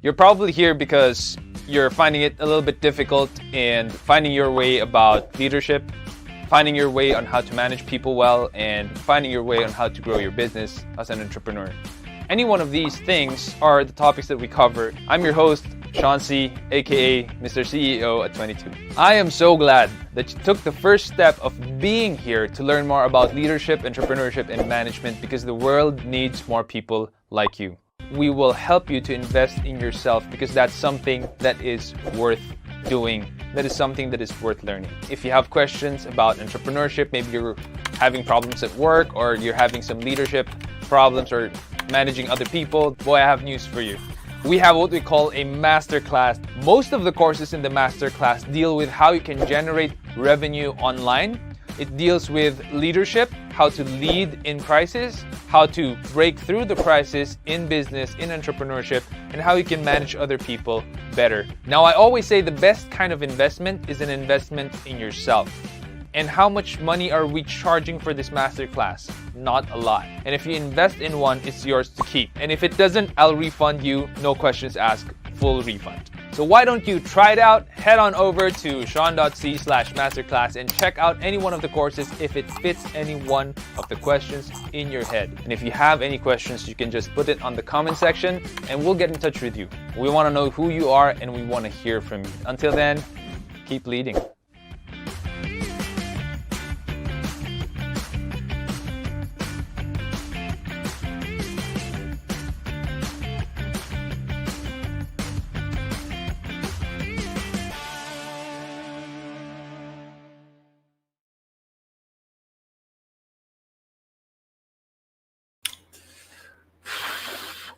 You're probably here because you're finding it a little bit difficult in finding your way about leadership, finding your way on how to manage people well, and finding your way on how to grow your business as an entrepreneur. Any one of these things are the topics that we cover. I'm your host, Sean C., aka Mr. CEO at 22. I am so glad that you took the first step of being here to learn more about leadership, entrepreneurship, and management because the world needs more people like you. We will help you to invest in yourself because that's something that is worth doing. That is something that is worth learning. If you have questions about entrepreneurship, maybe you're having problems at work or you're having some leadership problems or managing other people, boy, I have news for you. We have what we call a masterclass. Most of the courses in the masterclass deal with how you can generate revenue online. It deals with leadership, how to lead in crisis, how to break through the crisis in business, in entrepreneurship, and how you can manage other people better. Now, I always say the best kind of investment is an investment in yourself. And how much money are we charging for this masterclass? Not a lot. And if you invest in one, it's yours to keep. And if it doesn't, I'll refund you. No questions asked, full refund. So why don't you try it out? Head on over to sean.c/masterclass and check out any one of the courses if it fits any one of the questions in your head. And if you have any questions, you can just put it on the comment section and we'll get in touch with you. We want to know who you are and we want to hear from you. Until then, keep leading.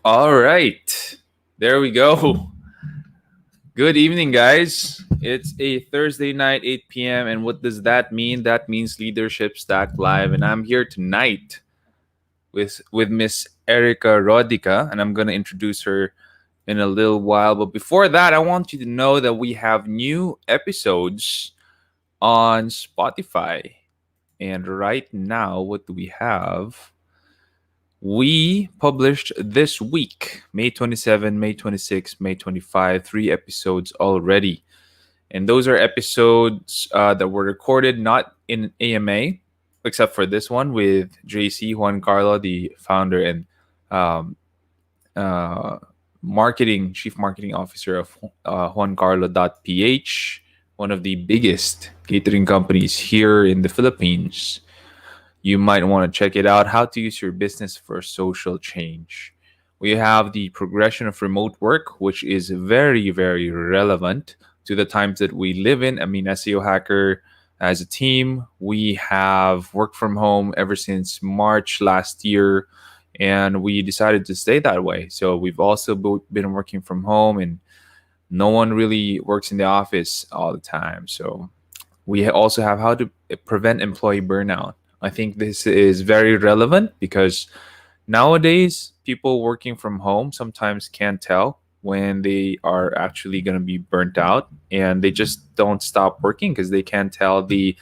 All right, there we go. Good evening, guys. It's a Thursday night, 8 p.m. And what does that mean? That means Leadership Stack Live. And I'm here tonight with Miss Erica Rodica, and I'm going to introduce her in a little while. But before that, I want you to know that we have new episodes on Spotify. And right now, what do we have? We published this week, May 27, May 26, May 25, 3 episodes already. And those are episodes that were recorded not in AMA, except for this one with JC Juan Carlo, the founder and chief marketing officer of juancarlo.ph, one of the biggest catering companies here in the Philippines. You might want to check it out, how to use your business for social change. We have the progression of remote work, which is very, very relevant to the times that we live in. I mean, SEO Hacker, as a team, we have worked from home ever since March last year, and we decided to stay that way. So we've also been working from home, and no one really works in the office all the time. So we also have how to prevent employee burnout. I think this is very relevant because nowadays people working from home sometimes can't tell when they are actually going to be burnt out, and they just don't stop working because they can't tell the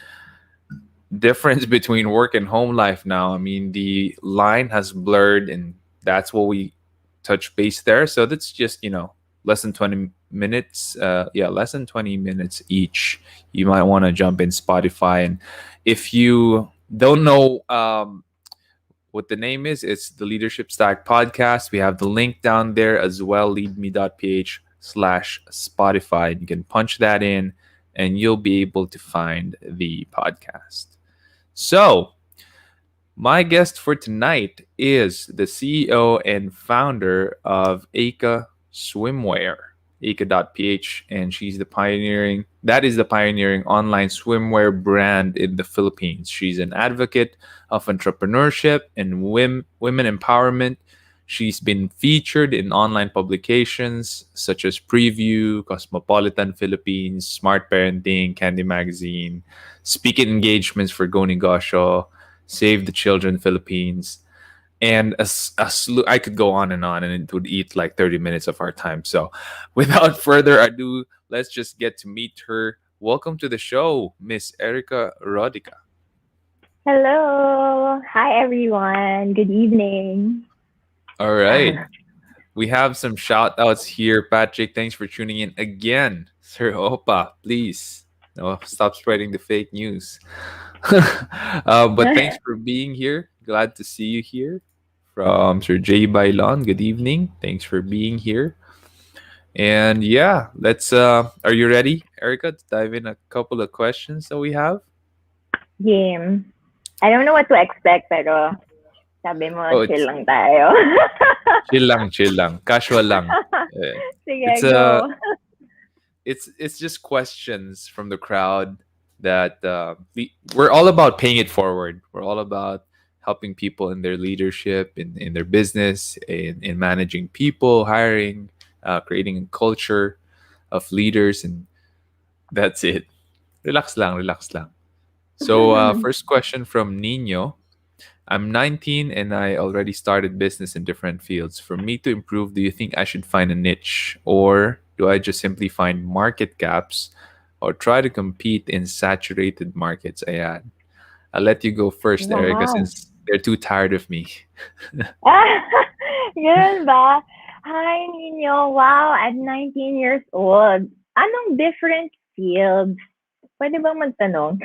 difference between work and home life now. I mean, the line has blurred, and that's what we touch base there. So that's just, less than 20 minutes. Less than 20 minutes each. You might want to jump in Spotify. And if you don't know what the name is, it's the Leadership Stack Podcast. We have the link down there as well, leadme.ph/Spotify. You can punch that in and you'll be able to find the podcast. So, my guest for tonight is the CEO and founder of Aka Swimwear, Aka.ph, and she's the pioneering online swimwear brand in the Philippines. She's an advocate of entrepreneurship and women empowerment. She's been featured in online publications such as Preview, Cosmopolitan Philippines, Smart Parenting, Candy Magazine, speaking engagements for Go Negosyo, Save the Children Philippines, and I could go on, and it would eat like 30 minutes of our time. So without further ado, let's just get to meet her. Welcome to the show, Miss Erica Rodica. Hello. Hi, everyone. Good evening. All right. We have some shout outs here. Patrick, thanks for tuning in again. Sir Opa, please. No, stop spreading the fake news. But thanks for being here. Glad to see you here. From Sir J. Bailon, good evening. Thanks for being here. And yeah, let's are you ready, Erica, to dive in a couple of questions that we have? Game. I don't know what to expect, pero sabi mo, Oh, chill it's lang tayo. chill lang, casual lang. Uh, it's Sige, a go. it's just questions from the crowd that we're all about paying it forward. We're all about helping people in their leadership, in their business, in managing people, hiring, creating a culture of leaders, and that's it. Relax lang, relax lang. So, first question from Nino. I'm 19 and I already started business in different fields. For me to improve, do you think I should find a niche or do I just simply find market gaps or try to compete in saturated markets? Ayan. I'll let you go first, Erica, Wow. since they're too tired of me. Ganun ba? Hi, Nino. Wow, at 19 years old. Anong different fields? Pwede bang magtanong?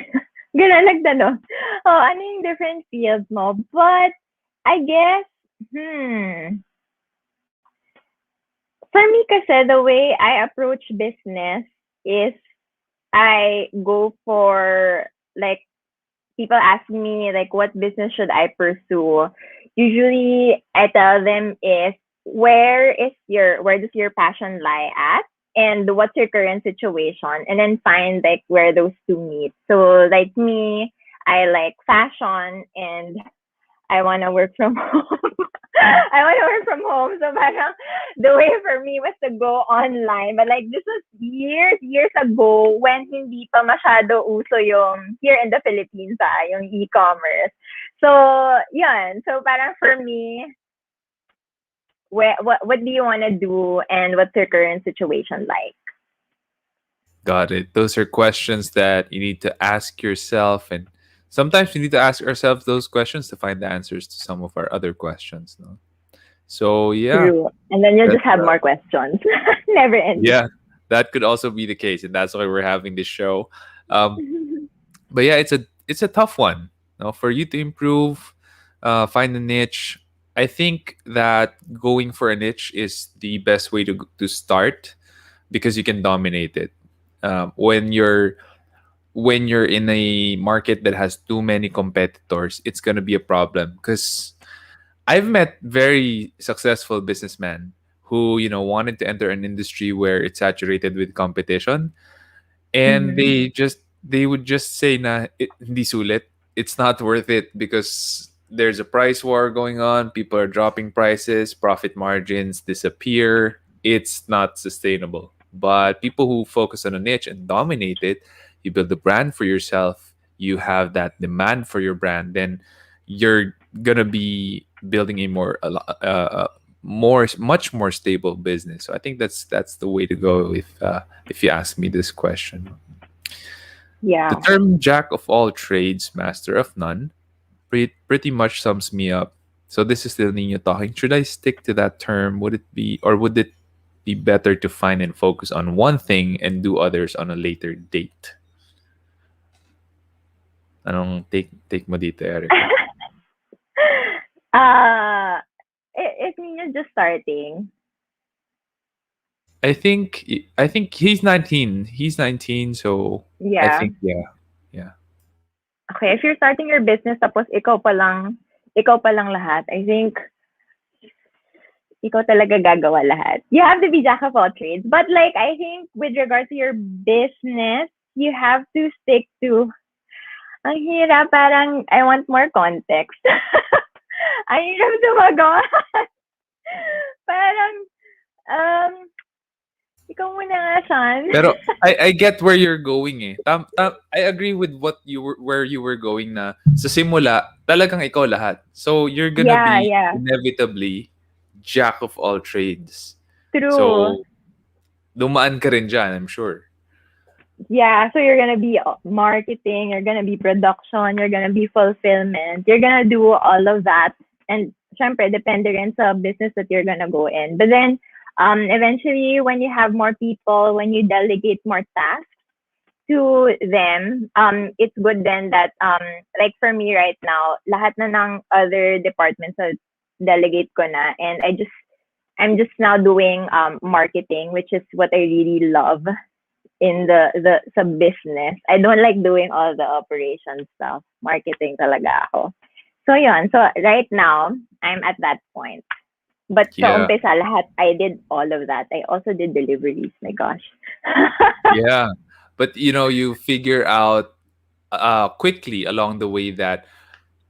Ganun, nagtanong. Oh, ano yung different fields mo? But, I guess, for me kasi, the way I approach business is I go for, like, people ask me, like, what business should I pursue? Usually, I tell them is, where does your passion lie at? And what's your current situation? And then find, like, where those two meet. So, like me, I like fashion and I want to work from home. I want to work from home. So parang the way for me was to go online. But like this was years ago when hindi pa masyado uso yung here in the Philippines yung e-commerce. So, yun. So parang for me, what do you want to do and what's your current situation like? Got it. Those are questions that you need to ask yourself. And sometimes we need to ask ourselves those questions to find the answers to some of our other questions. No? So, yeah, True. And then you'll that's just have more questions. Never ending. yeah, that could also be the case, and that's why we're having this show. Um, but yeah, it's a tough one. For you to improve, find a niche. I think that going for a niche is the best way to start because you can dominate it. When you're in a market that has too many competitors, it's gonna be a problem because I've met very successful businessmen who wanted to enter an industry where it's saturated with competition, and Mm-hmm. they would just say na hindi sulit. It's not worth it because there's a price war going on. People are dropping prices, profit margins disappear. It's not sustainable. But people who focus on a niche and dominate it, you build a brand for yourself. You have that demand for your brand. Then you're gonna be building a much more stable business. So I think that's the way to go if you ask me this question. The Yeah. term jack of all trades, master of none, pretty much sums me up. So this is still Nino talking. Should I stick to that term? Would it be better to find and focus on one thing and do others on a later date? Anong take mo dito, Erica? uh, it means just starting. I think he's 19. He's 19, so I Yeah. think yeah. Yeah. Okay, if you're starting your business tapos ikaw pa lang lahat, I think ikaw talaga gagawa lahat. You have to be jack of all trades. But like, I think with regard to your business, you have to stick to, ang hirap, parang, I want more context. Ang hirap sumagot. Parang, um, ikaw muna nga, Sean. Pero I get where you're going eh. I agree with where you were going na sa simula, talagang ikaw lahat. So you're gonna Yeah, be yeah. inevitably jack of all trades. True. So dumaan ka rin dyan, I'm sure. Yeah, so you're gonna be marketing, you're gonna be production, you're gonna be fulfillment, you're gonna do all of that and syempre, depende rin sa business that you're gonna go in. But then, eventually, when you have more people, when you delegate more tasks to them, it's good then that, like for me right now, lahat na ng other departments na delegate ko na, and I'm just now doing marketing, which is what I really love in the sa business. I don't like doing all the operation stuff. Marketing talaga ako. So yun. So right now, I'm at that point. But sa Yeah. umpisa, lahat, I did all of that. I also did deliveries. My gosh. Yeah. But you figure out quickly along the way that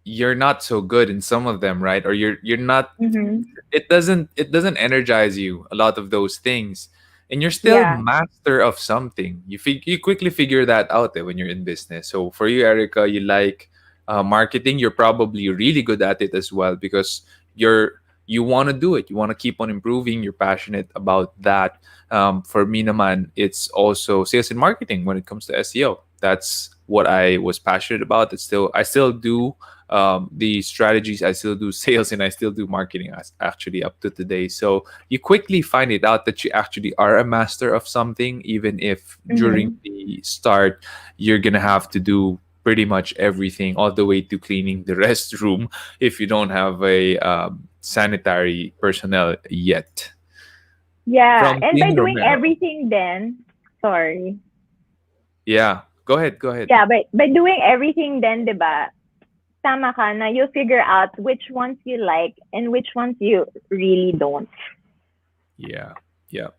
you're not so good in some of them, right? Or you're not, Mm-hmm. it doesn't energize you, a lot of those things, and you're still Yeah. master of something. You quickly figure that out when you're in business. So for you, Erica, you like marketing. You're probably really good at it as well, because you want to do it, you want to keep on improving, you're passionate about that. For me naman, it's also sales and marketing. When it comes to SEO, that's what I was passionate about. I still do the strategies, I still do sales, and I still do marketing actually up to today. So you quickly find it out that you actually are a master of something, even if during Mm-hmm. the start you're gonna have to do pretty much everything, all the way to cleaning the restroom if you don't have a sanitary personnel yet. Yeah. From And by Tin doing Romero. everything then, sorry. Yeah, go ahead, go ahead. Yeah, by doing everything then, diba, tama ka na, you'll figure out which ones you like and which ones you really don't. Yeah, yeah.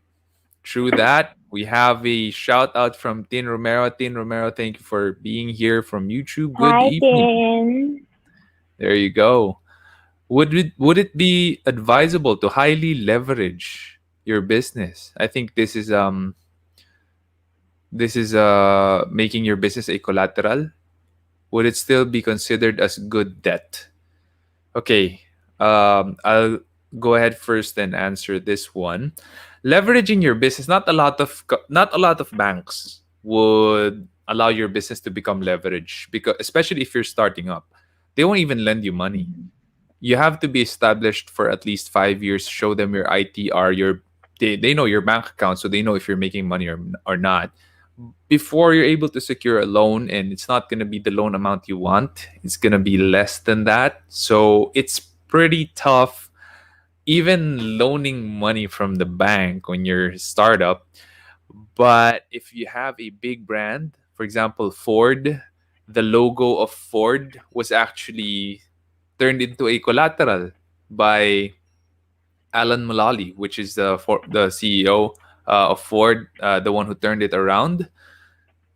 True that. We have a shout out from Tin Romero. Tin Romero, thank you for being here from YouTube. Good Hi, evening. Tin. There you go. Would it be advisable to highly leverage your business? I think this is making your business a collateral. Would it still be considered as good debt? Okay, I'll go ahead first and answer this one. Leveraging your business, not a lot of banks would allow your business to become leverage, because especially if you're starting up, they won't even lend you money. You have to be established for at least 5 years. Show them your ITR, they know your bank account, so they know if you're making money or not, before you're able to secure a loan. And it's not going to be the loan amount you want, it's going to be less than that. So it's pretty tough even loaning money from the bank when you're a startup. But if you have a big brand, for example, Ford, the logo of Ford was actually turned into a collateral by Alan Mulally, which is the CEO of Ford, the one who turned it around.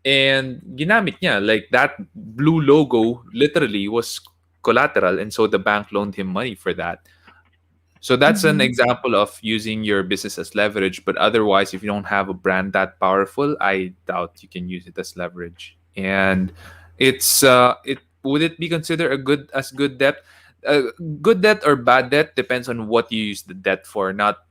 And ginamit niya, like that blue logo literally was collateral, and so the bank loaned him money for that. So that's an Mm-hmm. example of using your business as leverage. But otherwise, if you don't have a brand that powerful, I doubt you can use it as leverage. And it would it be considered a good debt? Good debt or bad debt depends on what you use the debt for, not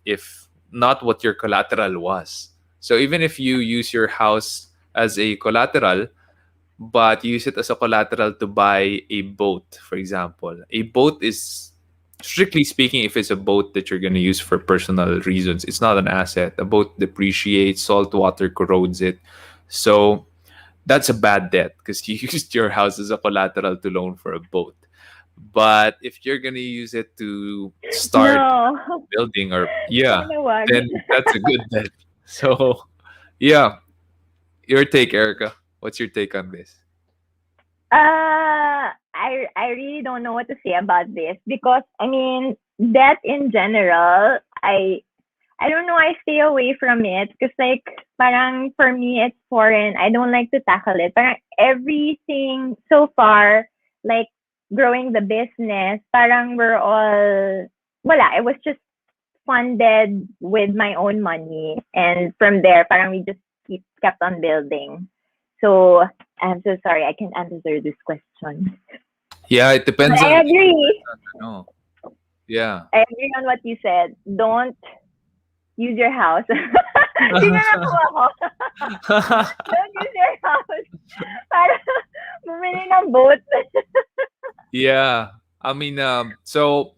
what your collateral was. So even if you use your house as a collateral, but use it as a collateral to buy a boat, for example. A boat is, strictly speaking, if it's a boat that you're going to use for personal reasons, it's not an asset. A boat depreciates, salt water corrodes it. So that's a bad debt because you used your house as a collateral to loan for a boat. But if you're going to use it to start No. building, or yeah, Sana wag. then that's a good debt. So yeah, your take, Erica. What's your take on this? I really don't know what to say about this because I mean that in general I don't know, I stay away from it because like parang for me it's foreign. I don't like to tackle it. Parang everything so far, like growing the business, parang we're all wala, it was just funded with my own money, and from there parang we just kept on building. So I'm so sorry I can't answer this question. Yeah, it But depends on I each agree. person. No. Yeah. I agree on what you said. Don't use your house. Tingnan na po ako. Don't use your house para bumili ng boat. Yeah. I mean, so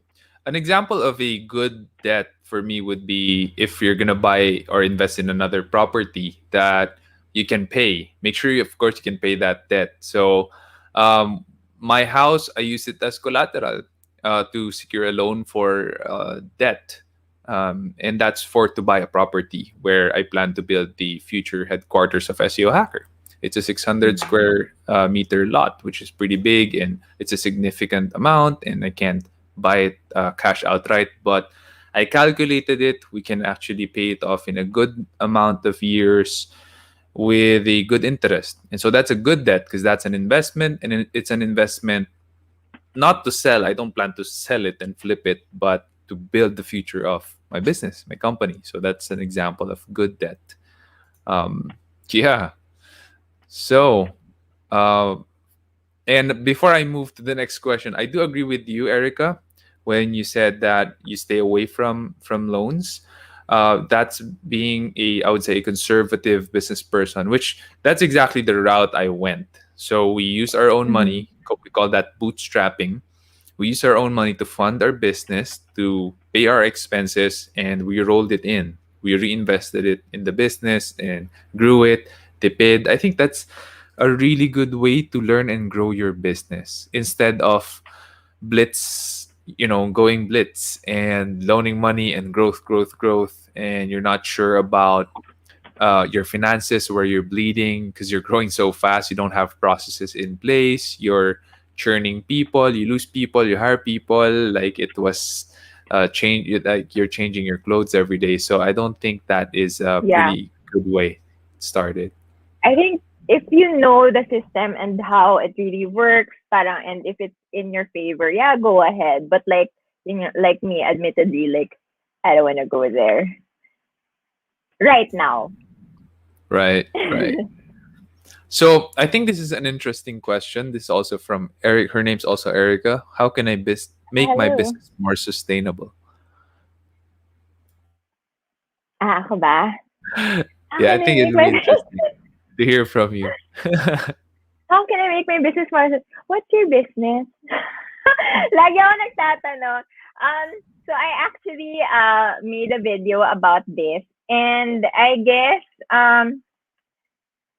An example of a good debt for me would be if you're gonna buy or invest in another property that you can pay. Make sure, of course, you can pay that debt. So, um, my house, I use it as collateral to secure a loan for debt, and that's for to buy a property where I plan to build the future headquarters of SEO Hacker. It's a 600 square meter lot, which is pretty big, and it's a significant amount, and I can't buy it cash outright. But I calculated it. We can actually pay it off in a good amount of years with a good interest. And so that's a good debt because that's an investment, and it's an investment not to sell. I don't plan to sell it and flip it, but to build the future of my business, my company. So that's an example of good debt. Um, yeah. So, uh, and before I move to the next question, I do agree with you, Erica, when you said that you stay away from loans. That's being a, I would say, a conservative business person, which that's exactly the route I went. So we use our own Mm-hmm. money. We call that bootstrapping. We use our own money to fund our business, to pay our expenses, and we rolled it in. We reinvested it in the business and grew it, tipid. I think that's a really good way to learn and grow your business instead of blitz, going blitz and loaning money and growth, and you're not sure about your finances, where you're bleeding because you're growing so fast. You don't have processes in place. You're churning people. You lose people. You hire people. Like it was change. Like you're changing your clothes every day. So I don't think that is a Yeah. pretty good way started. I think if you know the system and how it really works, parang, and if it's in your favor, yeah, go ahead. But like, like me, admittedly, like, I don't want to go there right now. Right. Right. So I think this is an interesting question. This is also from Eric. Her name's also Erica. How can I make my Hello. business more sustainable? Ako ba? How Yeah, I can I think it make would my be interesting to hear from you. how can I make my business more what's your business? Lagi ako nagtatanong. So I actually made a video about this, and I guess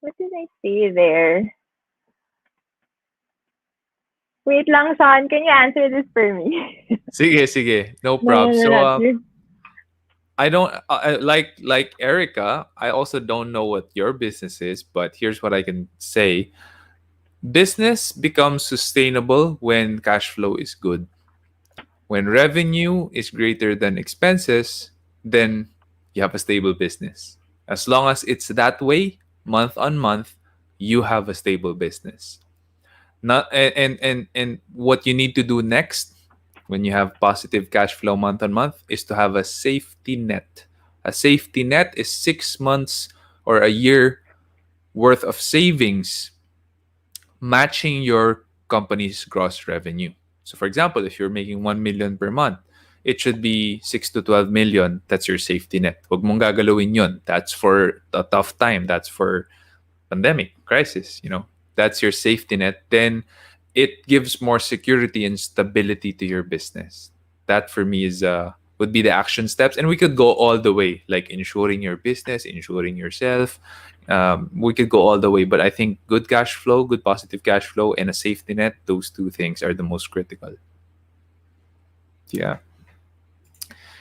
what did I say there? Wait lang, Son. Can you answer this for me? Sige, sige. No No, no, problem. no, So not you. I don't like Erica. I also don't know what your business is, but here's what I can say. Business becomes sustainable when cash flow is good. When revenue is greater than expenses, then you have a stable business. As long as it's that way, month on month, you have a stable business. Not and what you need to do next when you have positive cash flow month on month is to have a safety net. A safety net is 6 months or a year worth of savings matching your company's gross revenue. So for example, if you're making 1 million per month, it should be 6 to 12 million. That's your safety net. Huwag mong gagalawin yun. That's for a tough time. That's for pandemic, crisis. That's your safety net. Then it gives more security and stability to your business. That for me is would be the action steps, and we could go all the way, like insuring your business, insuring yourself. We could go all the way, but I think good cash flow, good positive cash flow, and a safety net, those two things are the most critical. Yeah.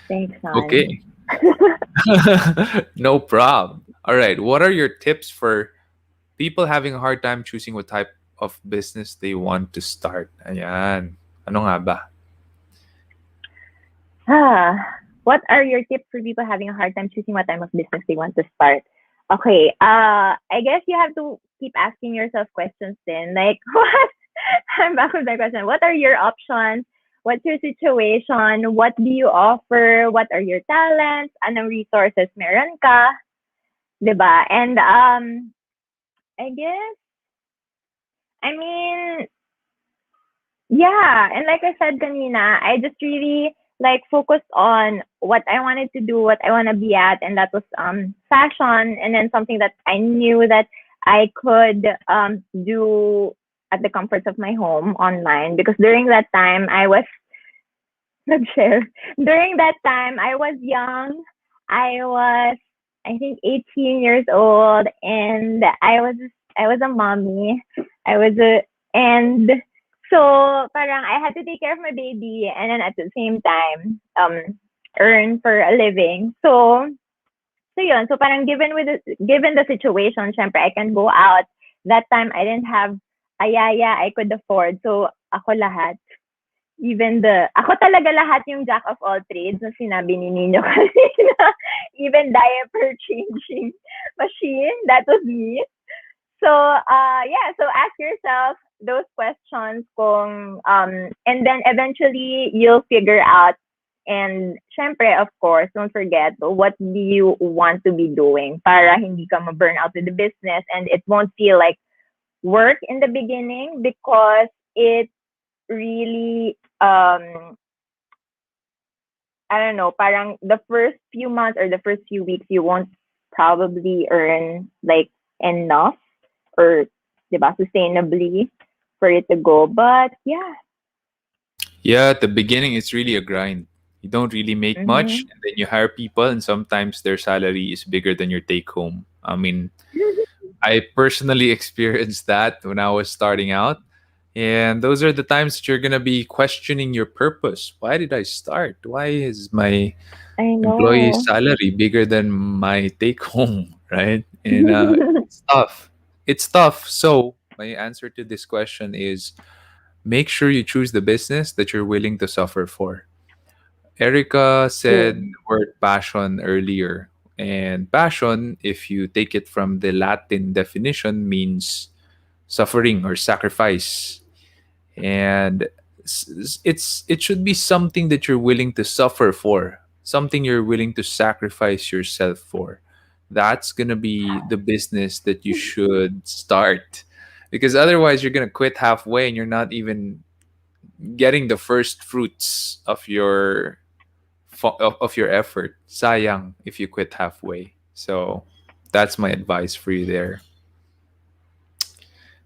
Thanks, Son. Okay. No problem. All right. What are your tips for people having a hard time choosing what type of business they want to start? Ayan. Ano nga ba? What are your tips for people having a hard time choosing what type of business they want to start? Okay, I guess you have to keep asking yourself questions then. Like, what? I'm back with my question. What are your options? What's your situation? What do you offer? What are your talents? Anong resources meron ka? 'Di ba? And I guess, I mean, yeah, and like I said kanina, I just really like focused on what I wanted to do, what I want to be at, and that was fashion, and then something that I knew that I could do at the comforts of my home online, because during that time I was nag-share. During that time, I was young. I was, I think, 18 years old, and I was a mommy. I was a and so parang I had to take care of my baby, and then at the same time, earn for a living. So yun. So parang given the situation, syempre I can go out. That time I didn't have ayaya I could afford. So ako lahat. Ako talaga lahat yung jack of all trades na sinabi ni Nino kanina. Even diaper changing machine, that was me. So, yeah, so ask yourself those questions and then eventually you'll figure out. And syempre, of course, don't forget what do you want to be doing para hindi ka ma-burn out with the business and it won't feel like work in the beginning because it really I don't know, parang the first few months or the first few weeks you won't probably earn like enough or diba, sustainably for it to go. But yeah. Yeah, at the beginning, it's really a grind. You don't really make much, Mm-hmm. and then you hire people, and sometimes their salary is bigger than your take home. I mean, I personally experienced that when I was starting out. And those are the times that you're going to be questioning your purpose. Why did I start? Why is my I employee know. salary bigger than my take home, right? And it's tough. It's tough. So, my answer to this question is make sure you choose the business that you're willing to suffer for. Erica True. said the word passion earlier. And passion, if you take it from the Latin definition, means suffering or sacrifice. And it should be something that you're willing to suffer for, something you're willing to sacrifice yourself for. That's going to be the business that you should start. Because otherwise, you're going to quit halfway and you're not even getting the first fruits of your effort. Sayang if you quit halfway. So that's my advice for you there.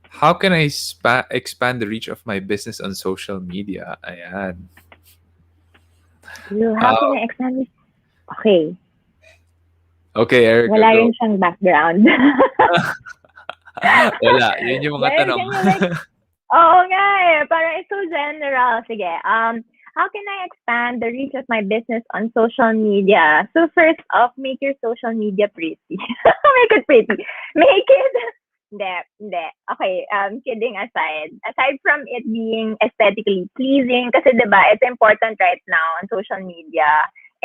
How can I expand the reach of my business on social media? Ayan. You, how can Uh, I expand it? Okay. okay, Erica, Wala rin go. siyang background. Wala. Yun yung mga Like, tanong. can you like, oo nga eh, parang it's so general. Sige, how can I expand the reach of my business on social media? So first off, make your social media pretty. Make it pretty. Make it, hindi, hindi. Okay, kidding aside. Aside from it being aesthetically pleasing, kasi diba, it's important right now on social media.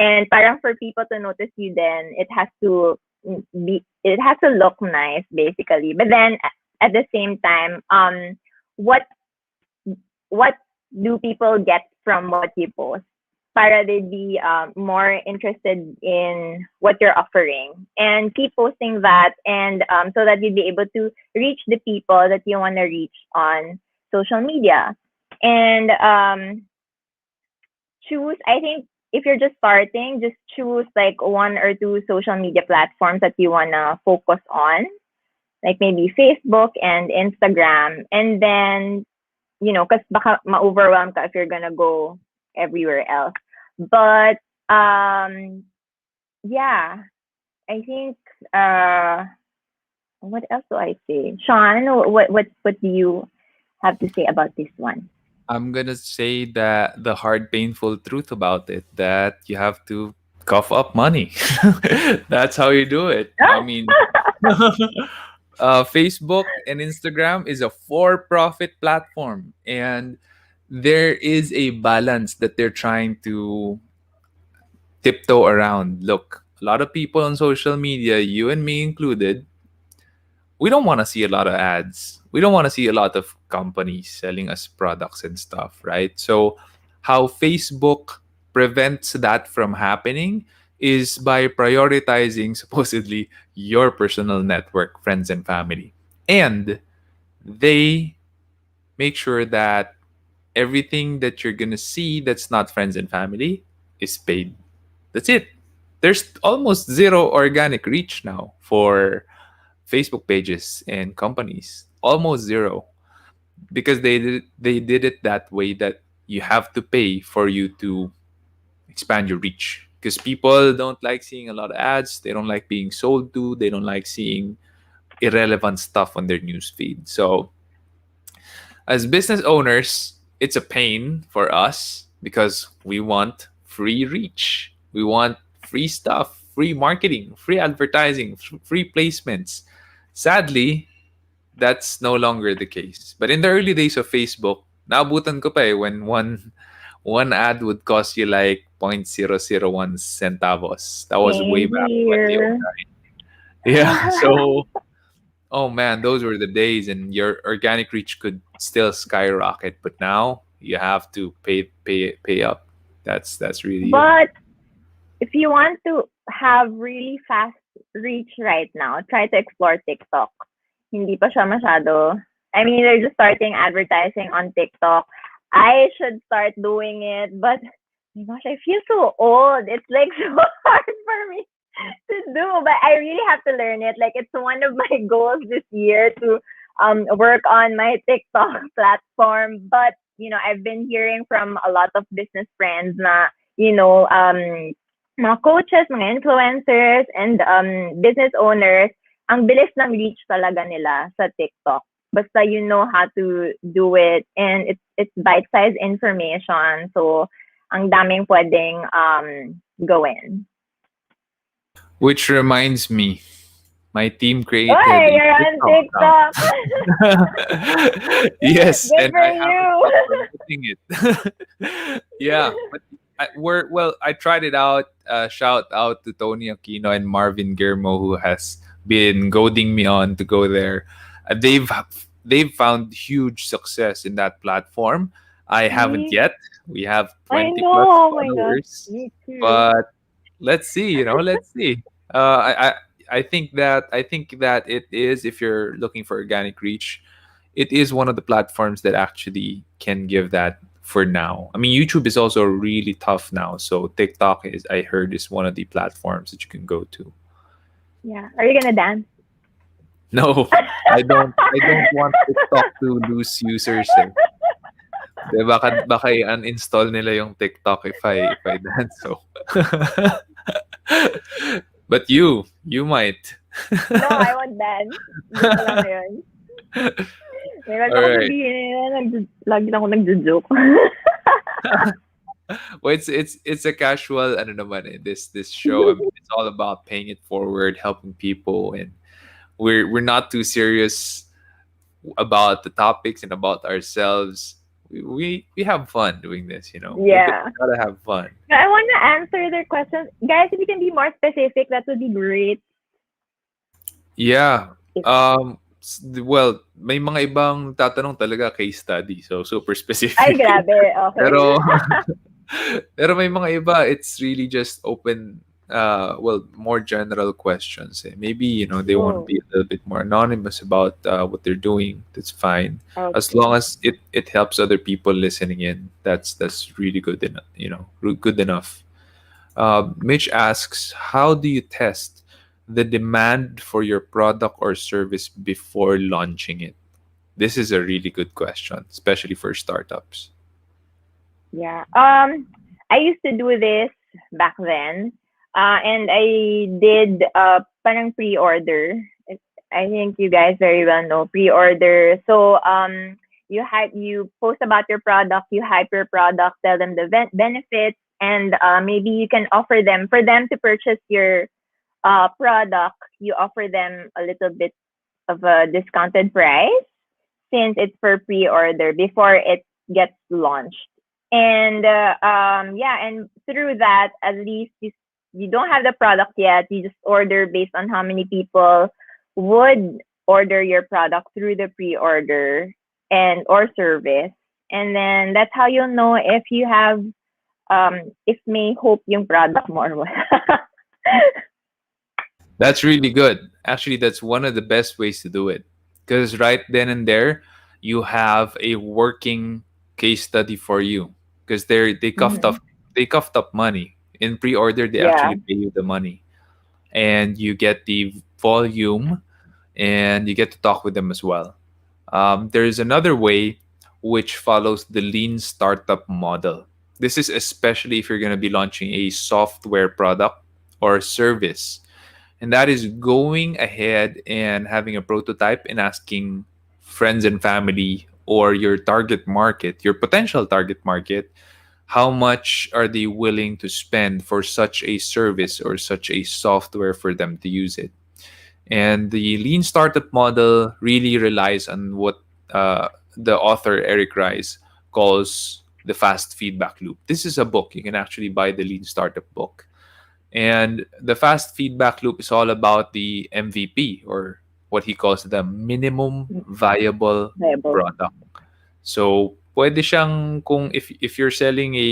And parang for people to notice you then, it has to look nice basically. But then at the same time, what what do people get from what you post? Para they be more interested in what you're offering and keep posting that and so that you'll be able to reach the people that you want to reach on social media and choose I think if you're just starting just choose like one or two social media platforms that you want to focus on like maybe Facebook and Instagram and then because baka ma-overwhelm ka if you're gonna go everywhere else. But yeah, I think what else do I say? Sean, what do you have to say about this one? I'm gonna say that the hard, painful truth about it that you have to cough up money. That's how you do it. I mean, Facebook and Instagram is a for-profit platform, and there is a balance that they're trying to tiptoe around. Look, a lot of people on social media, you and me included, we don't want to see a lot of ads. We don't want to see a lot of companies selling us products and stuff, right? So, how Facebook prevents that from happening is by prioritizing supposedly your personal network, friends, and family. And they make sure that everything that you're going to see that's not friends and family is paid. That's it. There's almost zero organic reach now for Facebook pages and companies. Almost zero because they did it that way that you have to pay for you to expand your reach, because people don't like seeing a lot of ads. They don't like being sold to. They don't like seeing irrelevant stuff on their news feed. So as business owners, it's a pain for us because we want free reach. We want free stuff, free marketing, free advertising, free placements. Sadly, that's no longer the case. But in the early days of Facebook, naabutan ko pa when one ad would cost you like 0.001 centavos. That was way Same back here. 2009. Yeah. So, oh man, those were the days, and your organic reach could still skyrocket. But now you have to pay up. That's really it. But if you want to have really fast reach right now, try to explore TikTok. Hindi pa siya masyado. I mean, they're just starting advertising on TikTok. I should start doing it, but oh my gosh, I feel so old. It's like so hard for me to do, but I really have to learn it. Like it's one of my goals this year to work on my TikTok platform. But I've been hearing from a lot of business friends na mga coaches, mga influencers, and business owners, ang bilis ng reach talaga nila sa TikTok. Basta you know how to do it, and it's bite-sized information. So, ang daming pwedeng gawin. Which reminds me, my team created Oy, a you're on TikTok TikTok! yes, Good and for I haven't you! been promoting it. Yeah, but I tried it out. Shout out to Tony Aquino and Marvin Guillermo, who has been goading me on to go there. They've found huge success in that platform. I haven't See? yet. We have I 20 plus know, oh my gosh. followers, Me too. but let's see. Let's see. I think that it is, if you're looking for organic reach, it is one of the platforms that actually can give that for now. I mean, YouTube is also really tough now, so TikTok is, I heard, is one of the platforms that you can go to. Yeah. Are you gonna dance? No, I don't want TikTok to lose users. Eh. Baka i-uninstall nila yung TikTok if I dance. So. But you might. No, I won't dance. Joke lang yun. May wag ako Alright. sabihin nila, lagi lang ako nagjo-joke. Well, it's a casual ano naman this show. I mean, it's all about paying it forward, helping people, and we're not too serious about the topics and about ourselves. We have fun doing this. Yeah. We gotta have fun. I want to answer their questions. Guys, if you can be more specific, that would be great. Yeah. Well, may mga ibang tatanong talaga case study. So super specific. Ay, grabe. Okay. Pero pero may mga iba, it's really just open, more general questions. Eh. Maybe, they want to Oh, be a little bit more anonymous about what they're doing. That's fine. As okay. long as it helps other people listening in, that's really good enough, good enough. Mitch asks, how do you test the demand for your product or service before launching it? This is a really good question, especially for startups. Yeah. I used to do this back then. And I did parang pre-order. I think you guys very well know pre-order. So you post about your product, you hype your product, tell them the benefits, and maybe you can offer them for them to purchase your product. You offer them a little bit of a discounted price since it's for pre-order before it gets launched. And yeah, and through that, at least you don't have the product yet. You just order based on how many people would order your product through the pre-order and or service. And then that's how you'll know if you have if may hope yung product mo or wala. That's really good. Actually, that's one of the best ways to do it. Because right then and there, you have a working case study for you. Because Mhm. they coughed up money. In pre-order, they Yeah. actually pay you the money. And you get the volume, and you get to talk with them as well. There's another way which follows the lean startup model. This is especially if you're going to be launching a software product or service. And that is going ahead and having a prototype and asking friends and family or your target market, your potential target market, how much are they willing to spend for such a service or such a software for them to use it. And the lean startup model really relies on what uh, the author Eric Rice calls the fast feedback loop. This is a book. You can actually buy the lean startup book. And the fast feedback loop is all about the MVP, or what he calls the minimum viable Viable. product. So, pwede siyang kung if you're selling a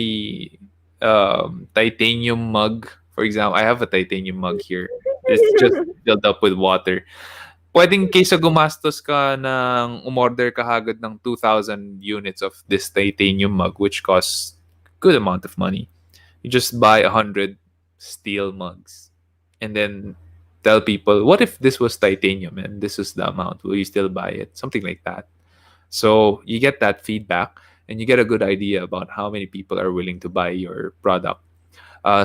titanium mug, for example, I have a titanium mug here. It's just filled up with water. Pwedeng kaysa gumastos ka ng umorder ka agad ng 2,000 units of this titanium mug, which costs good amount of money. You just buy 100 steel mugs and then tell people, what if this was titanium and this is the amount? Will you still buy it? Something like that. So you get that feedback and you get a good idea about how many people are willing to buy your product.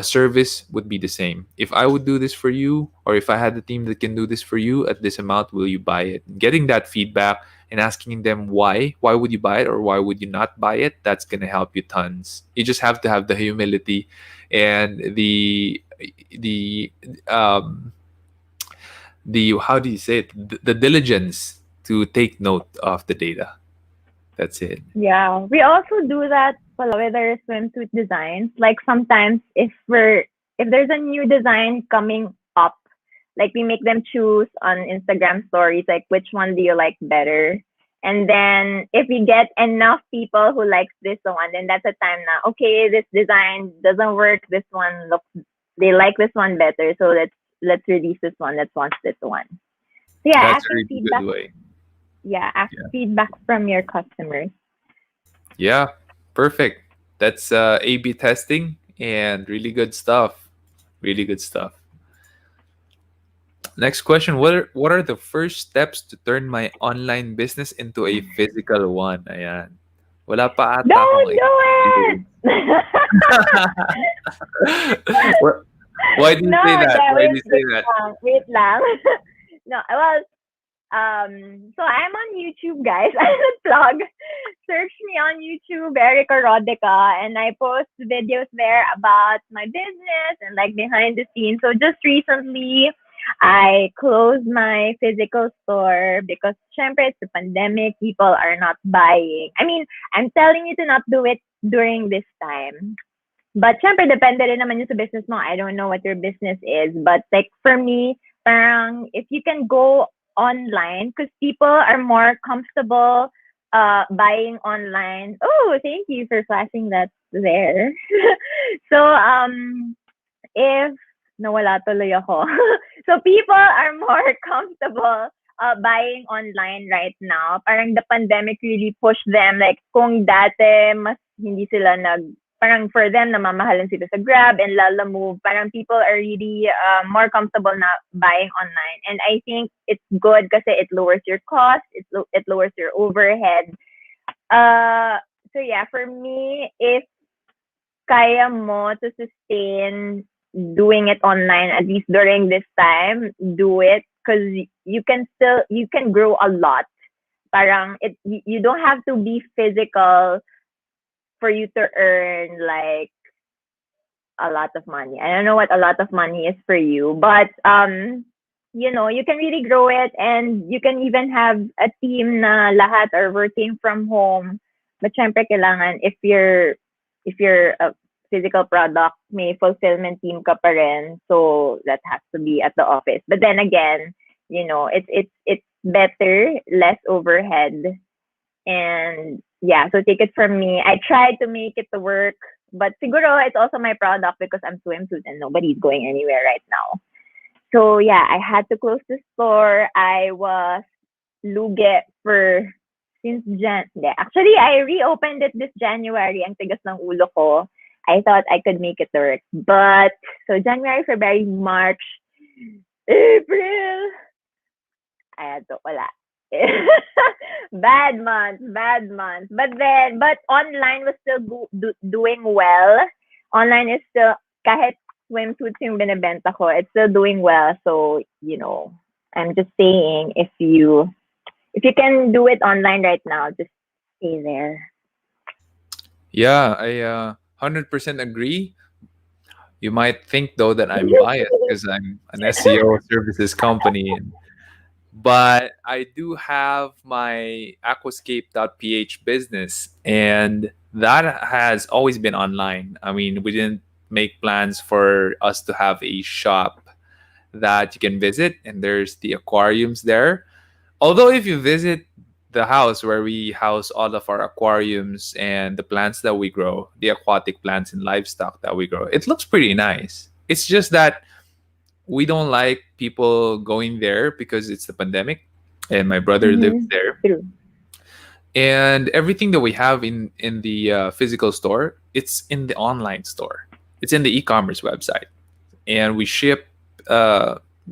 Service would be the same. If I would do this for you, or if I had a team that can do this for you at this amount, will you buy it? Getting that feedback and asking them why would you buy it or why would you not buy it? That's gonna help you tons. You just have to have the humility and the um the how do you say it? The diligence to take note of the data. That's it. Yeah, we also do that with our swimsuit designs. Like sometimes if there's a new design coming up, like we make them choose on Instagram stories, like which one do you like better? And then if we get enough people who likes this one, then that's a time now. Okay, this design doesn't work. This one looks they like this one better, so let's release this one. Let's launch this one. So yeah, That's a asking really good feedback. way. Yeah, ask Yeah. feedback from your customers. Yeah, perfect. That's A/B testing and really good stuff. Really good stuff. Next question: what are the first steps to turn my online business into a physical one? Ayan. Wala pa ata akong Don't do it. What- Why do you No, say that? Why do you say wait that? lang, wait lang. No, well, so I'm on YouTube, guys. I'm a plug. Search me on YouTube, Erica Rodica, and I post videos there about my business and like behind the scenes. So just recently, I closed my physical store because syempre it's the pandemic. People are not buying. I mean, I'm telling you to not do it during this time. But syempre, depende rin naman yun sa business mo. I don't know what your business is. But like for me, parang if you can go online, because people are more comfortable buying online. Oh, thank you for flashing that there. So, if nawala tuloy ako. So people are more comfortable buying online right now. Parang the pandemic really pushed them. Like kung dati mas hindi sila parang for them namamahalan sila sa Grab and Lala Move. Parang people are really more comfortable na buying online. And I think it's good kasi it lowers your cost, it lowers your overhead. So yeah, for me, if kaya mo to sustain doing it online, at least during this time, do it because you can grow a lot. Parang you don't have to be physical for you to earn like a lot of money. I don't know what a lot of money is for you, but you can really grow it, and you can even have a team na lahat are working from home. But syempre kailangan if you're a physical product, may fulfillment team ka pa rin, so that has to be at the office. But then again, it's better, less overhead. And yeah, so take it from me. I tried to make it to work, but siguro it's also my product because I'm swimsuit and nobody's going anywhere right now. So yeah, I had to close the store. I was lugi for since Actually, I reopened it this January. Ang tigas ng ulo ko. I thought I could make it work. But so January, February, March, April, I had to wala. Bad month, bad month. But online was still doing well. Online is still, kahit swimsuits yung binibenta ko, it's still doing well. So, I'm just saying, if you can do it online right now, just stay there. Yeah, I 100% agree. You might think though that I'm biased because I'm an SEO services company, but I do have my aquascape.ph business, and that has always been online. I mean, we didn't make plans for us to have a shop that you can visit, and there's the aquariums there. Although, if you visit the house where we house all of our aquariums and the plants that we grow, the aquatic plants and livestock that we grow, it looks pretty nice. It's just that we don't like people going there because it's the pandemic, and my brother lives Mm-hmm. there. True. And everything that we have in the physical store, it's in the online store. It's in the e-commerce website, and we ship.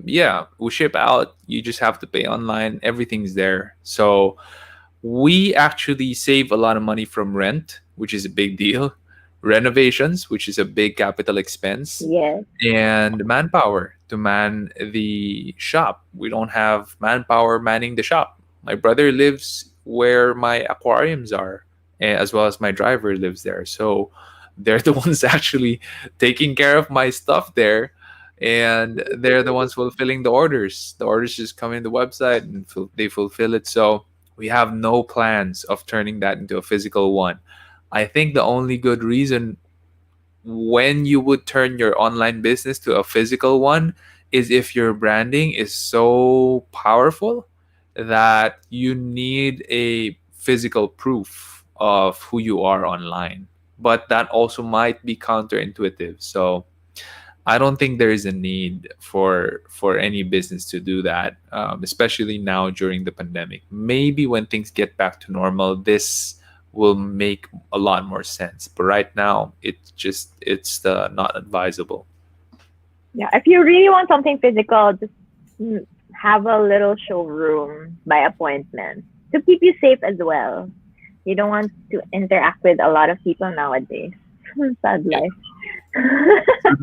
Yeah, we ship out. You just have to pay online. Everything's there. So we actually save a lot of money from rent, which is a big deal, renovations, which is a big capital expense, Yes. and manpower to man the shop. We don't have manpower manning the shop. My brother lives where my aquariums are, as well as my driver lives there. So they're the ones actually taking care of my stuff there, and they're the ones fulfilling the orders. The orders just come in the website and they fulfill it. So we have no plans of turning that into a physical one. I think the only good reason when you would turn your online business to a physical one is if your branding is so powerful that you need a physical proof of who you are online. But that also might be counterintuitive. So I don't think there is a need for any business to do that, especially now during the pandemic. Maybe when things get back to normal, this will make a lot more sense. But right now, it's not advisable. Yeah. If you really want something physical, just have a little showroom by appointment to keep you safe as well. You don't want to interact with a lot of people nowadays. Sad Yeah. life. So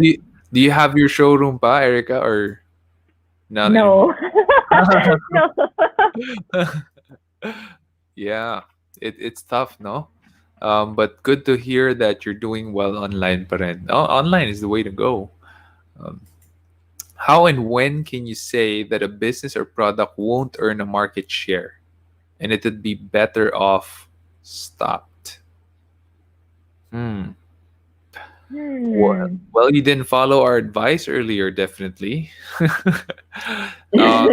do you have your showroom, pa, Erica, or not anymore? No. No. Yeah, it's tough, no? But good to hear that you're doing well online pa rin. Online is the way to go. Um, how and when can you say that a business or product won't earn a market share and it would be better off stopped? Hmm. Hmm. Well, you didn't follow our advice earlier, definitely. uh,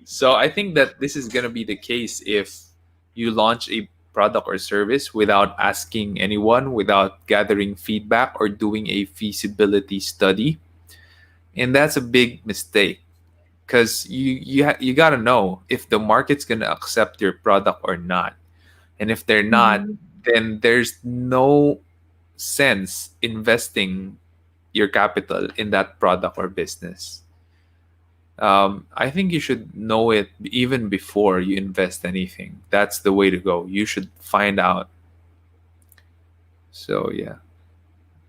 so I think that this is gonna be the case if you launch a product or service without asking anyone, without gathering feedback or doing a feasibility study, and that's a big mistake because you gotta know if the market's gonna accept your product or not, and if they're not, Mhm. then there's no sense investing your capital in that product or business. I think you should know it even before you invest anything. That's the way to go. You should find out. So yeah.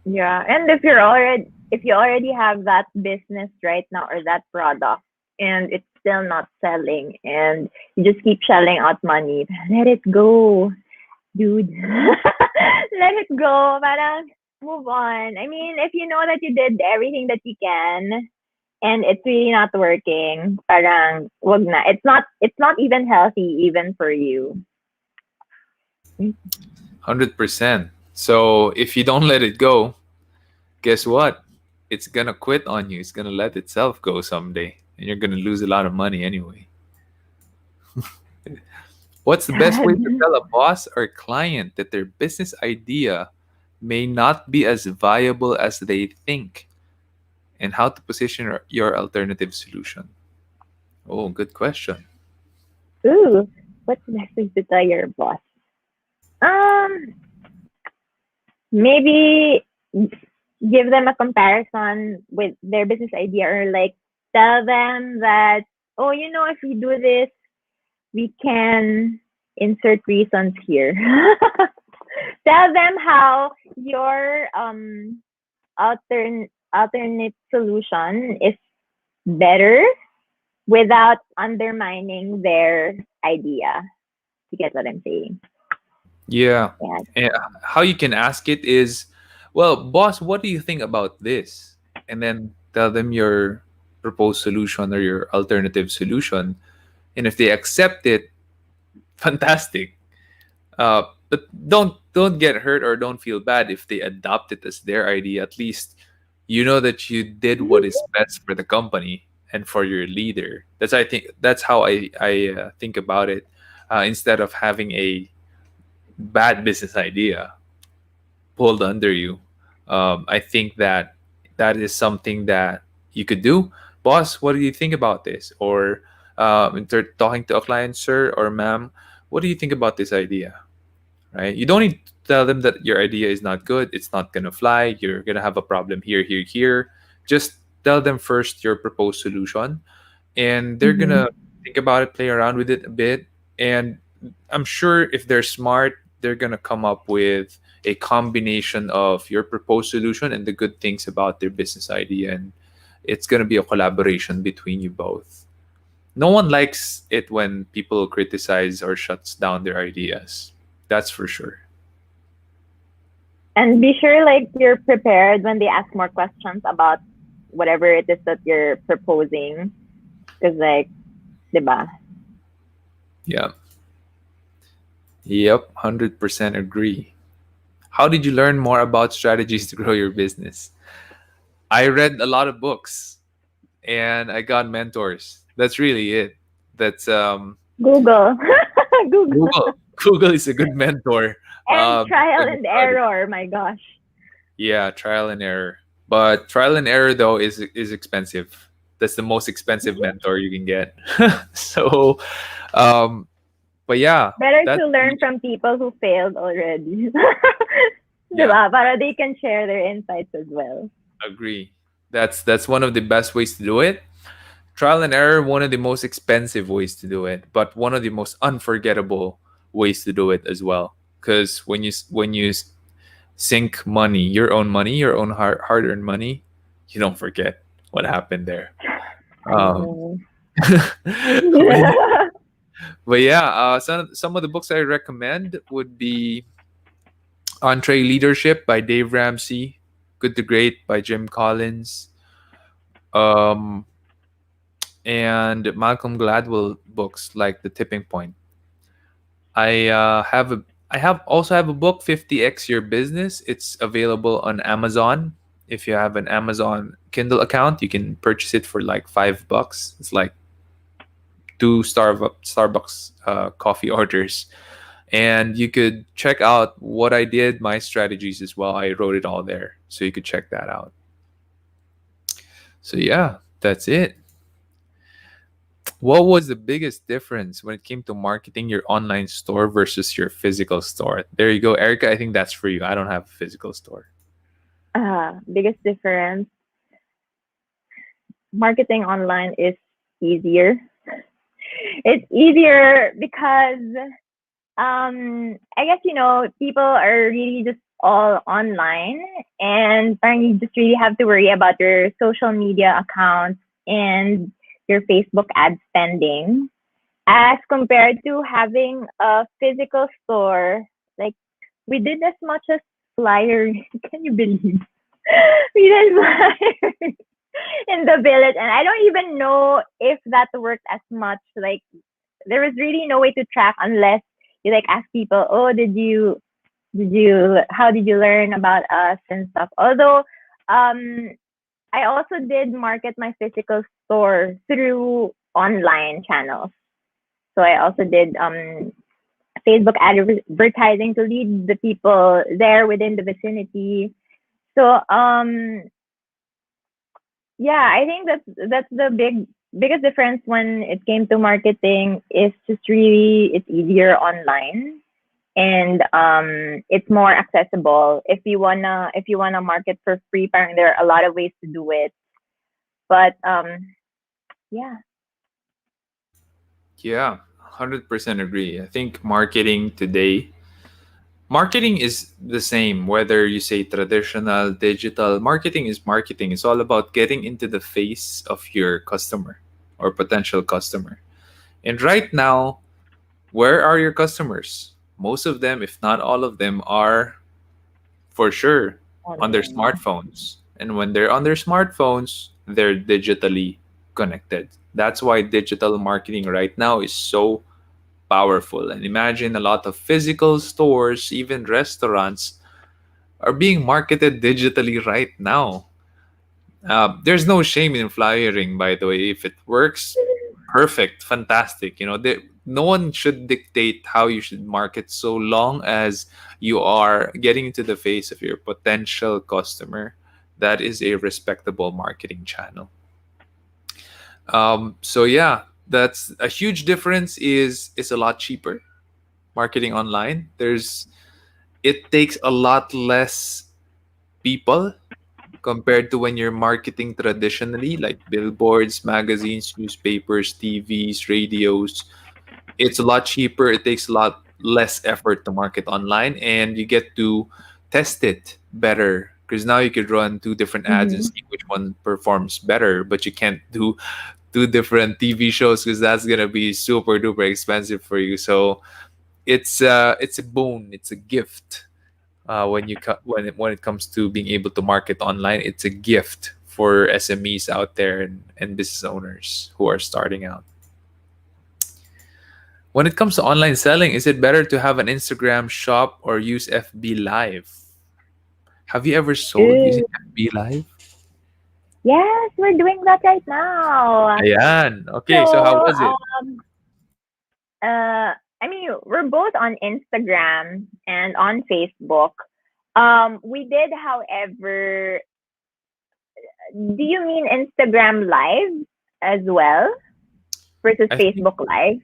Yeah, and if you already have that business right now or that product and it's still not selling and you just keep shelling out money, let it go, dude. Let it go. Parang move on. I mean, if you know that you did everything that you can and it's really not working, parang wag na. It's not even healthy even for you. 100%. So if you don't let it go, guess what? It's gonna quit on you. It's gonna let itself go someday, and you're gonna lose a lot of money anyway. What's the best way Sad. to tell a boss or client that their business idea may not be as viable as they think, and how to position your alternative solution? Oh, good question. Ooh, what's the next thing to tell your boss? Um, Maybe give them a comparison with their business idea or like tell them that, oh, if we do this, we can insert reasons here. Tell them how your alternate solution is better without undermining their idea. You get what I'm saying? Yeah. Yeah. And how you can ask it is, well, boss, what do you think about this? And then tell them your proposed solution or your alternative solution. And if they accept it, fantastic. But don't get hurt or don't feel bad if they adopt it as their idea. At least you know that you did what is best for the company and for your leader. That's how I think about it. Instead of having a bad business idea pulled under you, I think that that is something that you could do. Boss, what do you think about this? Or if they're talking to a client, sir or ma'am, what do you think about this idea? Right? You don't need to tell them that your idea is not good, it's not gonna fly, you're gonna have a problem here, here, here. Just tell them first your proposed solution, and they're Mm-hmm. gonna think about it, play around with it a bit, and I'm sure if they're smart, they're gonna come up with a combination of your proposed solution and the good things about their business idea, and it's gonna be a collaboration between you both. No one likes it when people criticize or shuts down their ideas. That's for sure. And be sure like you're prepared when they ask more questions about whatever it is that you're proposing. Because like, diba? Yeah. Yep. 100% agree. How did you learn more about strategies to grow your business? I read a lot of books and I got mentors. That's really it. That's Google. Google. Google. Google is a good mentor. And trial When you and start it. error, my gosh. Yeah, trial and error. But trial and error though is expensive. That's the most expensive mentor you can get. So, um, but yeah, Better that's to learn from people who failed already. yeah. Diba? Para they can share their insights as well. Agree. That's one of the best ways to do it. Trial and error, one of the most expensive ways to do it, but one of the most unforgettable ways to do it as well. Because when you sink money, your own hard earned money, you don't forget what happened there. I Um, know. but, but yeah, some of the books I recommend would be Entree Leadership by Dave Ramsey, Good to Great by Jim Collins, um, and Malcolm Gladwell books like The Tipping Point. I have also have a book, 50x Your Business. It's available on Amazon. If you have an Amazon Kindle account, you can purchase it for like $5. It's like two Starbucks coffee orders, and you could check out what I did, my strategies as well. I wrote it all there, so you could check that out. So yeah, that's it. What was the biggest difference when it came to marketing your online store versus your physical store? There you go, Erica. I think that's for you. I don't have a physical store. Biggest difference. Marketing online is easier. It's easier because I guess people are really just all online, and parang you just really have to worry about your social media accounts and your Facebook ad spending as compared to having a physical store. Like we did as much as flyers. Can you believe? We did flyers in the village, and I don't even know if that worked as much. Like there was really no way to track unless you like ask people, oh, how did you learn about us and stuff. Although I also did market my physical store through online channels. So I also did Facebook advertising to lead the people there within the vicinity. So yeah, I think that's the biggest difference when it came to marketing is just really it's easier online, and it's more accessible. If you wanna market for free, parang there are a lot of ways to do it. But yeah. Yeah, 100% agree. I think marketing is the same whether you say traditional, digital. Marketing is marketing. It's all about getting into the face of your customer or potential customer. And right now, where are your customers? Most of them, if not all of them, are for sure on their Online. smartphones. And when they're on their smartphones, they're digitally connected. That's why digital marketing right now is so powerful. And imagine a lot of physical stores, even restaurants, are being marketed digitally right now. There's no shame in flyering, by the way. If it works, perfect, fantastic. No one should dictate how you should market so long as you are getting into the face of your potential customer. That is a respectable marketing channel. So yeah, that's a huge difference. Is a lot cheaper marketing online. It takes a lot less people compared to when you're marketing traditionally, like billboards, magazines, newspapers, TVs, radios. It's a lot cheaper. It takes a lot less effort to market online, and you get to test it better because now you could run two different ads and Mm-hmm. see which one performs better. But you can't do two different TV shows because that's gonna be super duper expensive for you. So it's a boon. It's a gift when it comes to being able to market online. It's a gift for SMEs out there and business owners who are starting out. When it comes to online selling, is it better to have an Instagram shop or use FB Live? Have you ever sold using Ooh. FB Live? Yes, we're doing that right now. Ayan. So, Okay, so how was it? I mean, we're both on Instagram and on Facebook. We did, however, do you mean Instagram Live as well versus I think Facebook Live,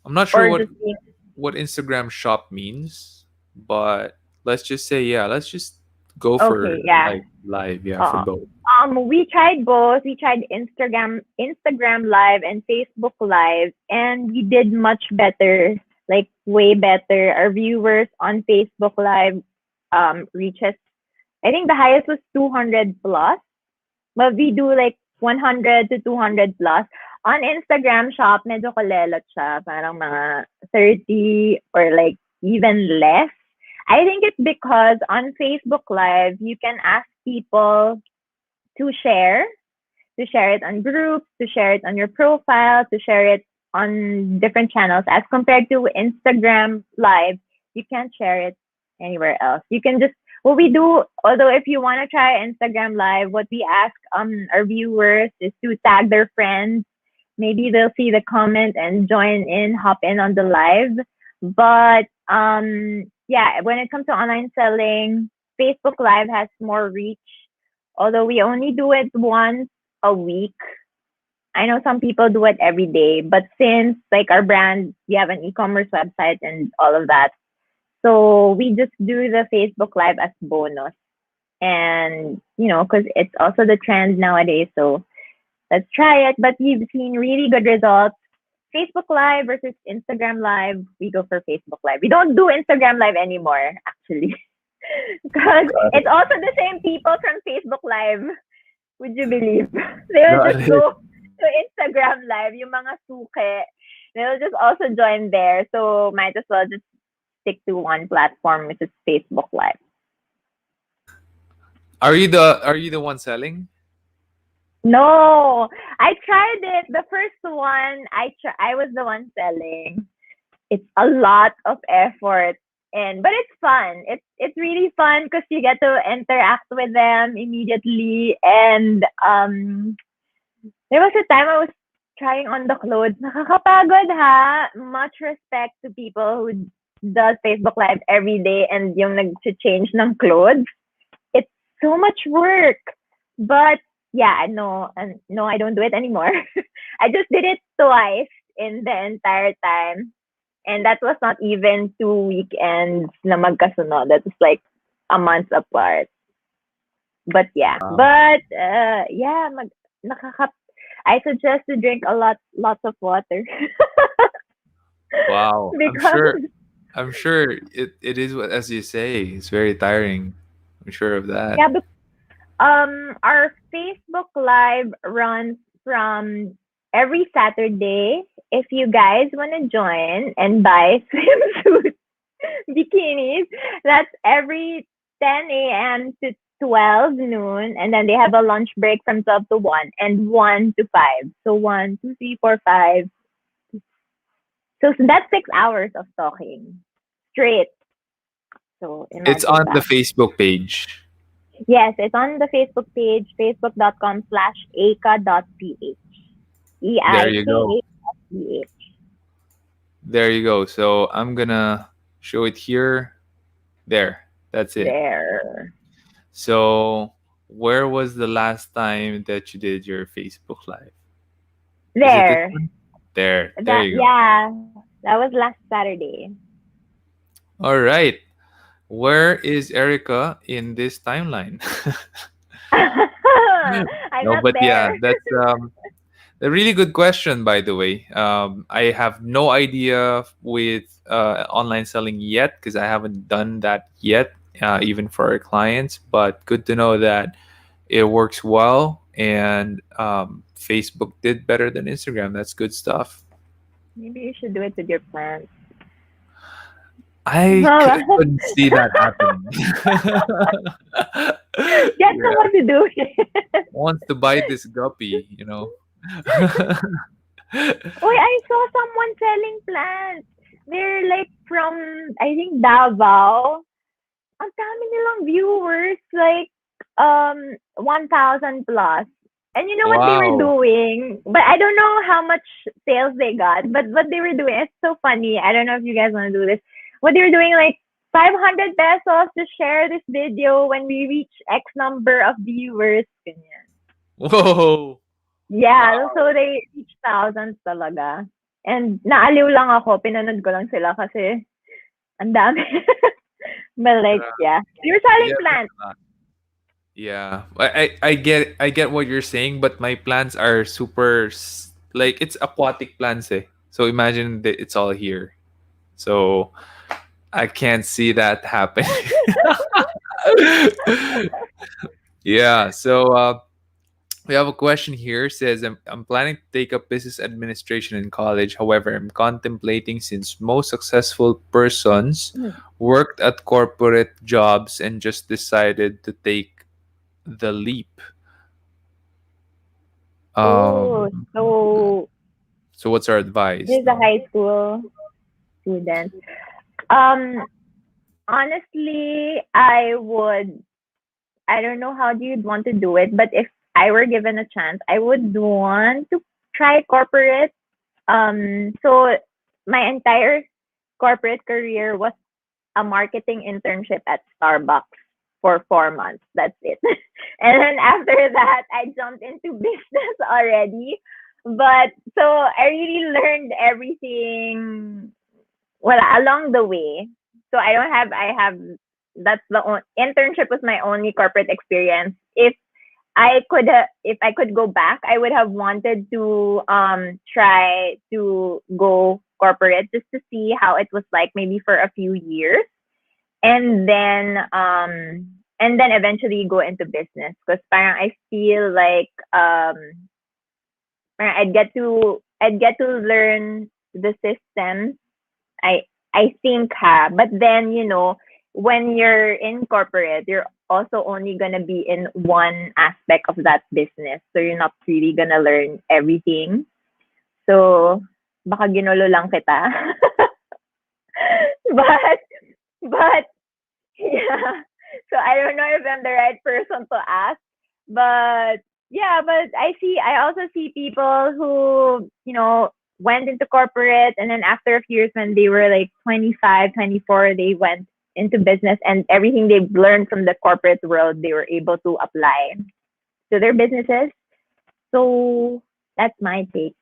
I'm not sure or what just being what Instagram shop means, but let's just say yeah, let's just go for okay? Yeah. like live, yeah, for Uh, both. we tried both. We tried Instagram Live and Facebook Live, and we did much better, like way better. Our viewers on Facebook Live reaches, I think the highest was 200 plus, but we do like 100 to 200 plus. On Instagram shop, medyo kalelot siya, parang mga 30 or like even less. I think it's because on Facebook Live, you can ask people to share it on groups, to share it on your profile, to share it on different channels. As compared to Instagram Live, you can't share it anywhere else. You can just what we do. Although if you want to try Instagram Live, what we ask our viewers is to tag their friends. Maybe they'll see the comment and join in, hop in on the live. But yeah, when it comes to online selling, Facebook Live has more reach, although we only do it once a week. I know some people do it every day, but since like our brand, we have an e-commerce website and all of that, so we just do the Facebook Live as bonus. And because it's also the trend nowadays, so let's try it. But we've seen really good results. Facebook Live versus Instagram Live, we go for Facebook Live. We don't do Instagram Live anymore, actually, because Got it's it. also the same people from Facebook Live. Would you believe? They will Got just it. go to Instagram Live, yung mga suke. They'll just also join there. So might as well just stick to one platform, which is Facebook Live. Are you the one selling? No, I tried it. The first one, I was the one selling. It's a lot of effort, but it's fun. It's really fun because you get to interact with them immediately. And there was a time I was trying on the clothes. Nakakapagod ha. Much respect to people who does Facebook Live every day and yung nag-change ng clothes. It's so much work. But yeah, no, no, I don't do it anymore. I just did it twice in the entire time. And that was not even 2 weekends na magkasunod. That was like a month apart. But yeah, Wow. but yeah, nakaka I suggest to drink lots of water. Wow. I'm because sure. I'm sure it is what as you say. It's very tiring. I'm sure of that. yeah, our Facebook Live runs from every Saturday. If you guys want to join and buy swimsuit bikinis, that's every 10 a.m. to 12 noon. And then they have a lunch break from 12 to 1 and 1 to 5. So 1, 2, 3, 4, 5. So that's 6 hours of talking straight. So It's imagine on the that. Facebook page. Yes, it's on the Facebook page, facebook.com/eika.ph. There you go. EIKA.ph. There you go. So I'm gonna show it here. There. That's it. There. So where was the last time that you did your Facebook Live? Is it this There. one? There. There That you go. yeah, that was last Saturday. All right. Where is Erica in this timeline? I'm No, not but yeah, there. that's a really good question, by the way. I have no idea with online selling yet because I haven't done that yet, even for our clients. But good to know that it works well, and Facebook did better than Instagram. That's good stuff. Maybe you should do it with your plants. Couldn't see that happening. Get Yeah, someone to do it. wants to buy this guppy, you know. Oh, I saw someone selling plants. They're like from, I think, Davao. Ang dami nilang viewers, like 1,000 plus. And you know what they were Wow. doing? But I don't know how much sales they got. But what they were doing, it's so funny. I don't know if you guys want to do this. What they were doing, like 500 pesos to share this video when we reach X number of viewers. Ganyan. Whoa. Yeah, Wow. so they reach thousands talaga. And naaliw lang ako, pinanood ko lang sila kasi ang dami. But like, Gra- yeah. You're selling Yeah, that's plants. a lot. Yeah. I get what you're saying, but my plants are super like it's aquatic plants, eh. So imagine that it's all here. So I can't see that happen. Yeah. So we have a question here. Says I'm planning to take up business administration in college. However, I'm contemplating since most successful persons worked at corporate jobs and just decided to take the leap. Oh, Um, so so what's our advice? he's a No. high school student. Um, honestly, I don't know how you'd want to do it, but if I were given a chance, I would want to try corporate. So my entire corporate career was a marketing internship at Starbucks for 4 months. That's it. And then after that, I jumped into business already. But so I really learned everything well along the way. So I have that's the internship was my only corporate experience. If I could go back, I would have wanted to try to go corporate just to see how it was like maybe for a few years and then eventually go into business because I feel like parang I'd get to learn the systems. I think but then when you're in corporate you're also only gonna be in one aspect of that business, so you're not really gonna learn everything. So baka ginulo lang kita. but but yeah. So I don't know if I'm the right person to ask, but yeah, but I also see people who, went into corporate and then after a few years when they were like 25, 24, they went into business and everything they've learned from the corporate world, they were able to apply to their businesses. So that's my take.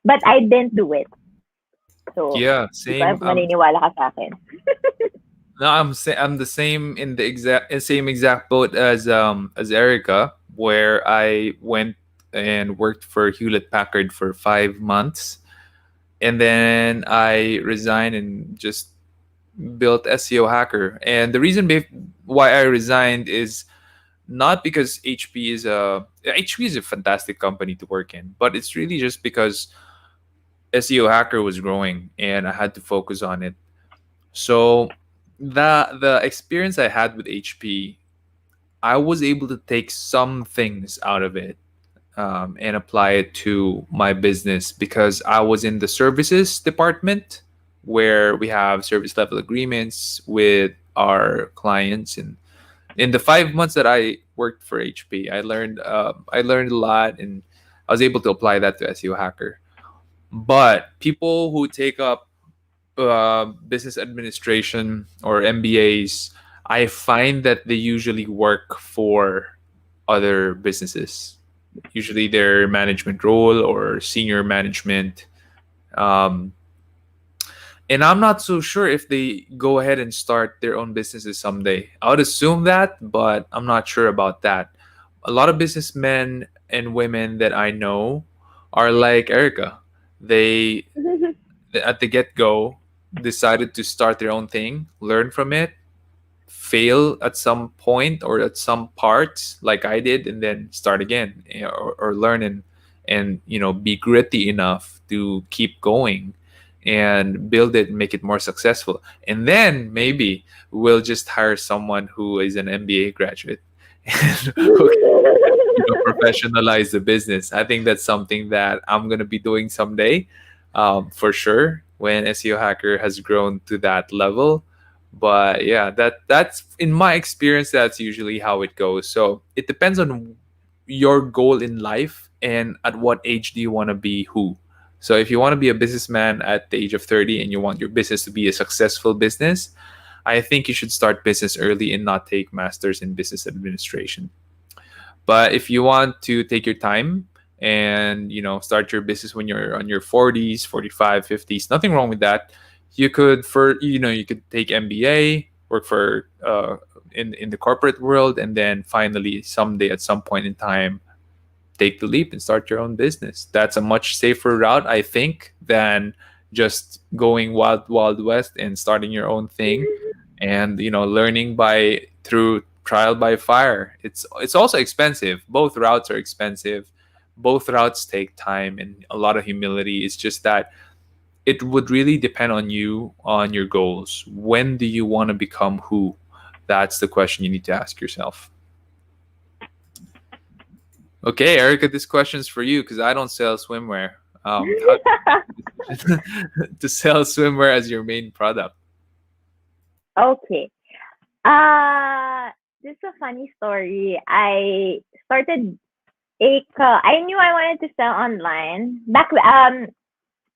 But I didn't do it. So, Yeah, di ko alam same. kung maniniwala ka sa akin. No, I'm the same in the same exact boat as Erica, where I went and worked for Hewlett Packard for 5 months. and then I resigned and just built SEO Hacker. And the reason why I resigned is not because HP is a fantastic company to work in, but it's really just because SEO Hacker was growing and I had to focus on it. So the experience I had with HP, I was able to take some things out of it, and apply it to my business because I was in the services department where we have service level agreements with our clients. And in the 5 months that I worked for HP, I learned a lot, and I was able to apply that to SEO Hacker. But people who take up business administration or MBAs, I find that they usually work for other businesses. Usually their management role or senior management. Um, and I'm not so sure if they go ahead and start their own businesses someday. I would assume that, but I'm not sure about that. A lot of businessmen and women that I know are like Erica. They, at the get go, decided to start their own thing, learn from it, fail at some point or at some parts like I did, and then start again, or learn and be gritty enough to keep going and build it and make it more successful. And then maybe we'll just hire someone who is an MBA graduate and who professionalize the business. I think that's something that I'm gonna be doing someday, for sure, when SEO Hacker has grown to that level. But yeah, that's in my experience. That's usually how it goes. So it depends on your goal in life and at what age do you want to be who. So if you want to be a businessman at the age of 30 and you want your business to be a successful business, I think you should start business early and not take masters in business administration. But if you want to take your time and start your business when you're on your 40s, 45, 50s, nothing wrong with that. You could you could take MBA, work for in the corporate world, and then finally someday at some point in time take the leap and start your own business. That's a much safer route, I think, than just going wild west and starting your own thing and learning by through trial by fire. It's also expensive. Both routes are expensive. Both routes take time and a lot of humility. It's just that it would really depend on you, on your goals. When do you want to become who? That's the question you need to ask yourself. Okay, Erica, this question is for you because I don't sell swimwear. How to sell swimwear as your main product? Okay. This is a funny story. I started I knew I wanted to sell online.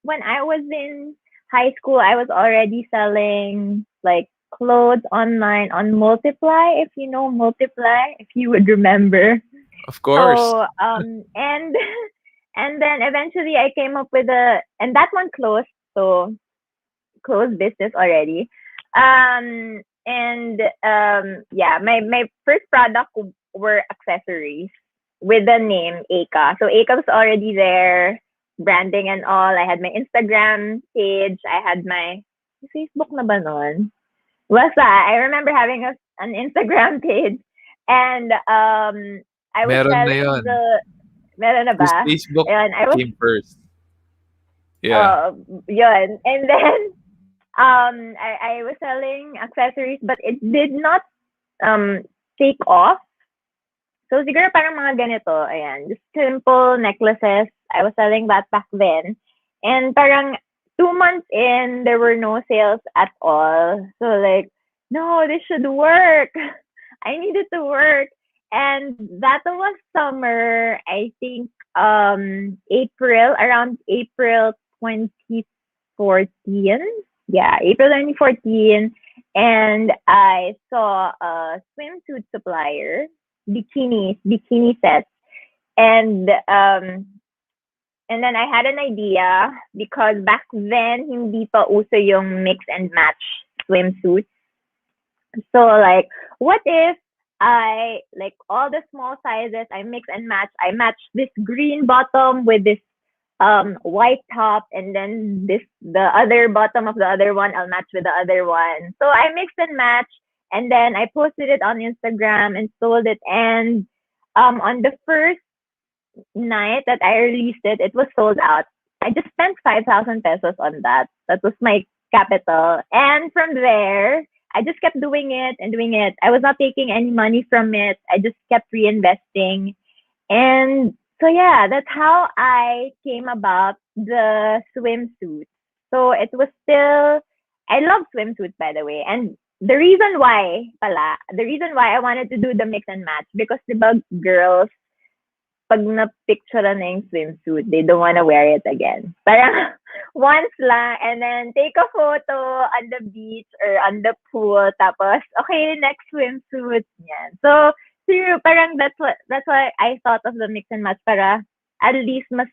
When I was in high school, I was already selling like clothes online on Multiply, if you know Multiply, if you would remember. Of course. So and and then eventually I came up with and that one closed, so closed business already. And yeah, my first product were accessories with the name Aka. So Aka was already there, branding and all. I had my Instagram page. I had my Facebook na ba nun? Basta, I remember having an Instagram page. And I was Meron na selling yon. meron na Because ba? Facebook Ayun, came first. Yeah. yun. And then I was selling accessories, but it did not take off. So siguro parang mga ganito, ayan, just simple necklaces. I was selling that back then. And parang 2 months in, there were no sales at all. So like, no, this should work. I needed to work. And that was summer, I think around April 2014. Yeah, April 2014. And I saw a swimsuit supplier, bikini sets. And then I had an idea because back then hindi pa uso yung mix and match swimsuits. So like, what if I like all the small sizes, I mix and match. I match this green bottom with this white top, and then this the other bottom of the other one I'll match with the other one. So I mixed and matched, and then I posted it on Instagram and sold it. And on the first night that I released it, it was sold out. I just spent 5,000 pesos on that. That was my capital. And from there, I just kept doing it and doing it. I was not taking any money from it. I just kept reinvesting. And so, yeah, that's how I came about the swimsuit. So it was still, I love swimsuits, by the way. And the reason why I wanted to do the mix and match, because the girls, pag na-picturean na yung swimsuit, they don't wanna wear it again. Parang once lang, and then take a photo on the beach or on the pool, tapos, okay, next swimsuit, yan. So, true, parang that's why I thought of the mix and match, para at least mas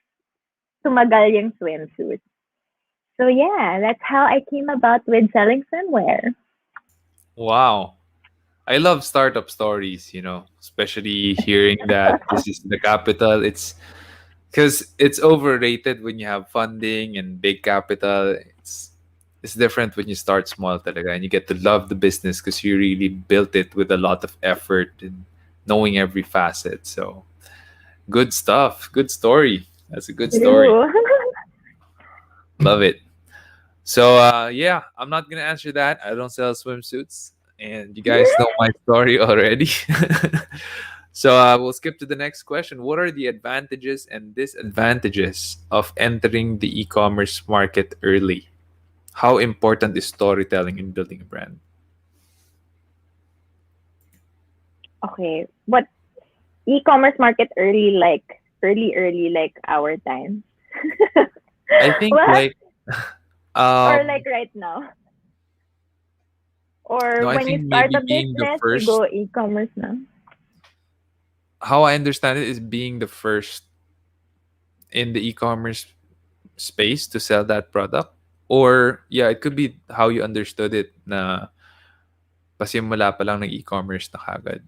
tumagal yung swimsuit. So yeah, that's how I came about with selling swimwear. Wow. I love startup stories, especially hearing that this is the capital. It's because it's overrated when you have funding and big capital. It's different when you start small talaga, and you get to love the business because you really built it with a lot of effort and knowing every facet. So good stuff. Good story. That's a good story. True. Love it. So yeah, I'm not gonna answer that. I don't sell swimsuits, and you guys know my story already. So we'll skip to the next question. What are the advantages and disadvantages of entering the e-commerce market early? How important is storytelling in building a brand? Okay, what e-commerce market early, like our time? I think What? like Or um like right now? Or no, I when you think start maybe a being the business, you first. go e-commerce now? How I understand it is being the first in the e-commerce space to sell that product, or yeah, it could be how you understood it na pasimula pa lang ng e-commerce na kagad.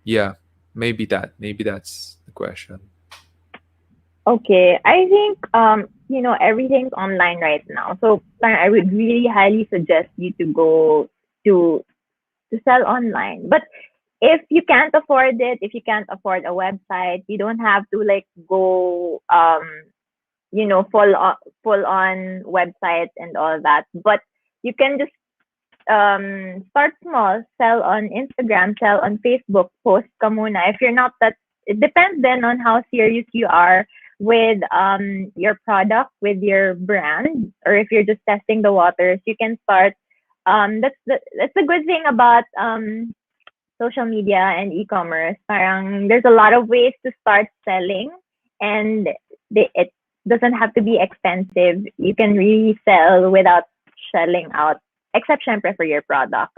Yeah, maybe that's the question. Okay, I think everything's online right now. So I would really highly suggest you to go to sell online. But if you can't afford it, if you can't afford a website, you don't have to like go full on websites and all that. But you can just start small, sell on Instagram, sell on Facebook, post ka muna. If you're not that, it depends then on how serious you are with your product, with your brand, or if you're just testing the waters, you can start. That's the good thing about social media and e-commerce. Parang there's a lot of ways to start selling, and it doesn't have to be expensive. You can really sell without shelling out, except syempre for your product.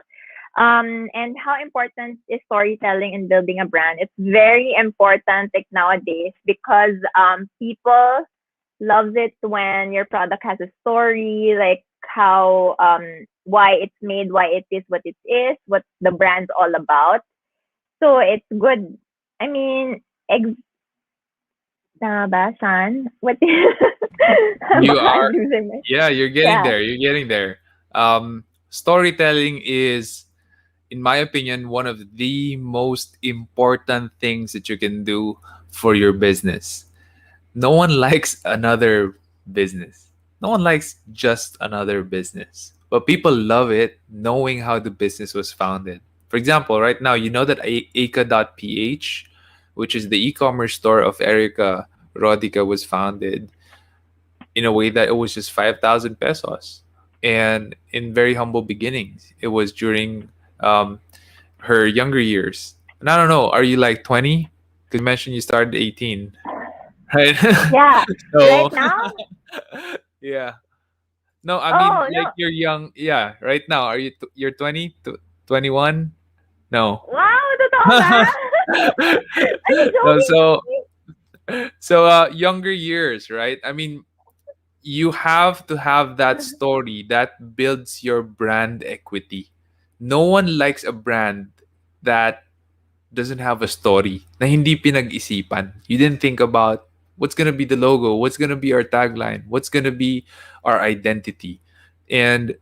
And how important is storytelling in building a brand? It's very important like nowadays, because people loves it when your product has a story, like how why it's made, why it is what it is, what the brand's all about. So it's good. I mean, tama ba, Sean? What You baka I'm are, losing my yeah, you're getting yeah. there. You're getting there. Storytelling is, in my opinion, one of the most important things that you can do for your business. No one likes another business. No one likes just another business. But people love it knowing how the business was founded. For example, right now, you know that Aka.ph, which is the e-commerce store of Erica Rodica, was founded in a way that it was just 5,000 pesos. And in very humble beginnings, it was during um, her younger years. And I don't know, are you like 20? Because you mentioned you started 18, right? Yeah. Right So, now? yeah. No, I mean, Oh like no. you're young. Yeah, right now, you're 20 to 21? No. Wow, totoo ba? Are you No, joking so me? younger years, right? I mean, you have to have that story that builds your brand equity. No one likes a brand that doesn't have a story na hindi pinag-isipan. You didn't think about What's gonna be the logo? What's gonna be our tagline? What's gonna be our identity? And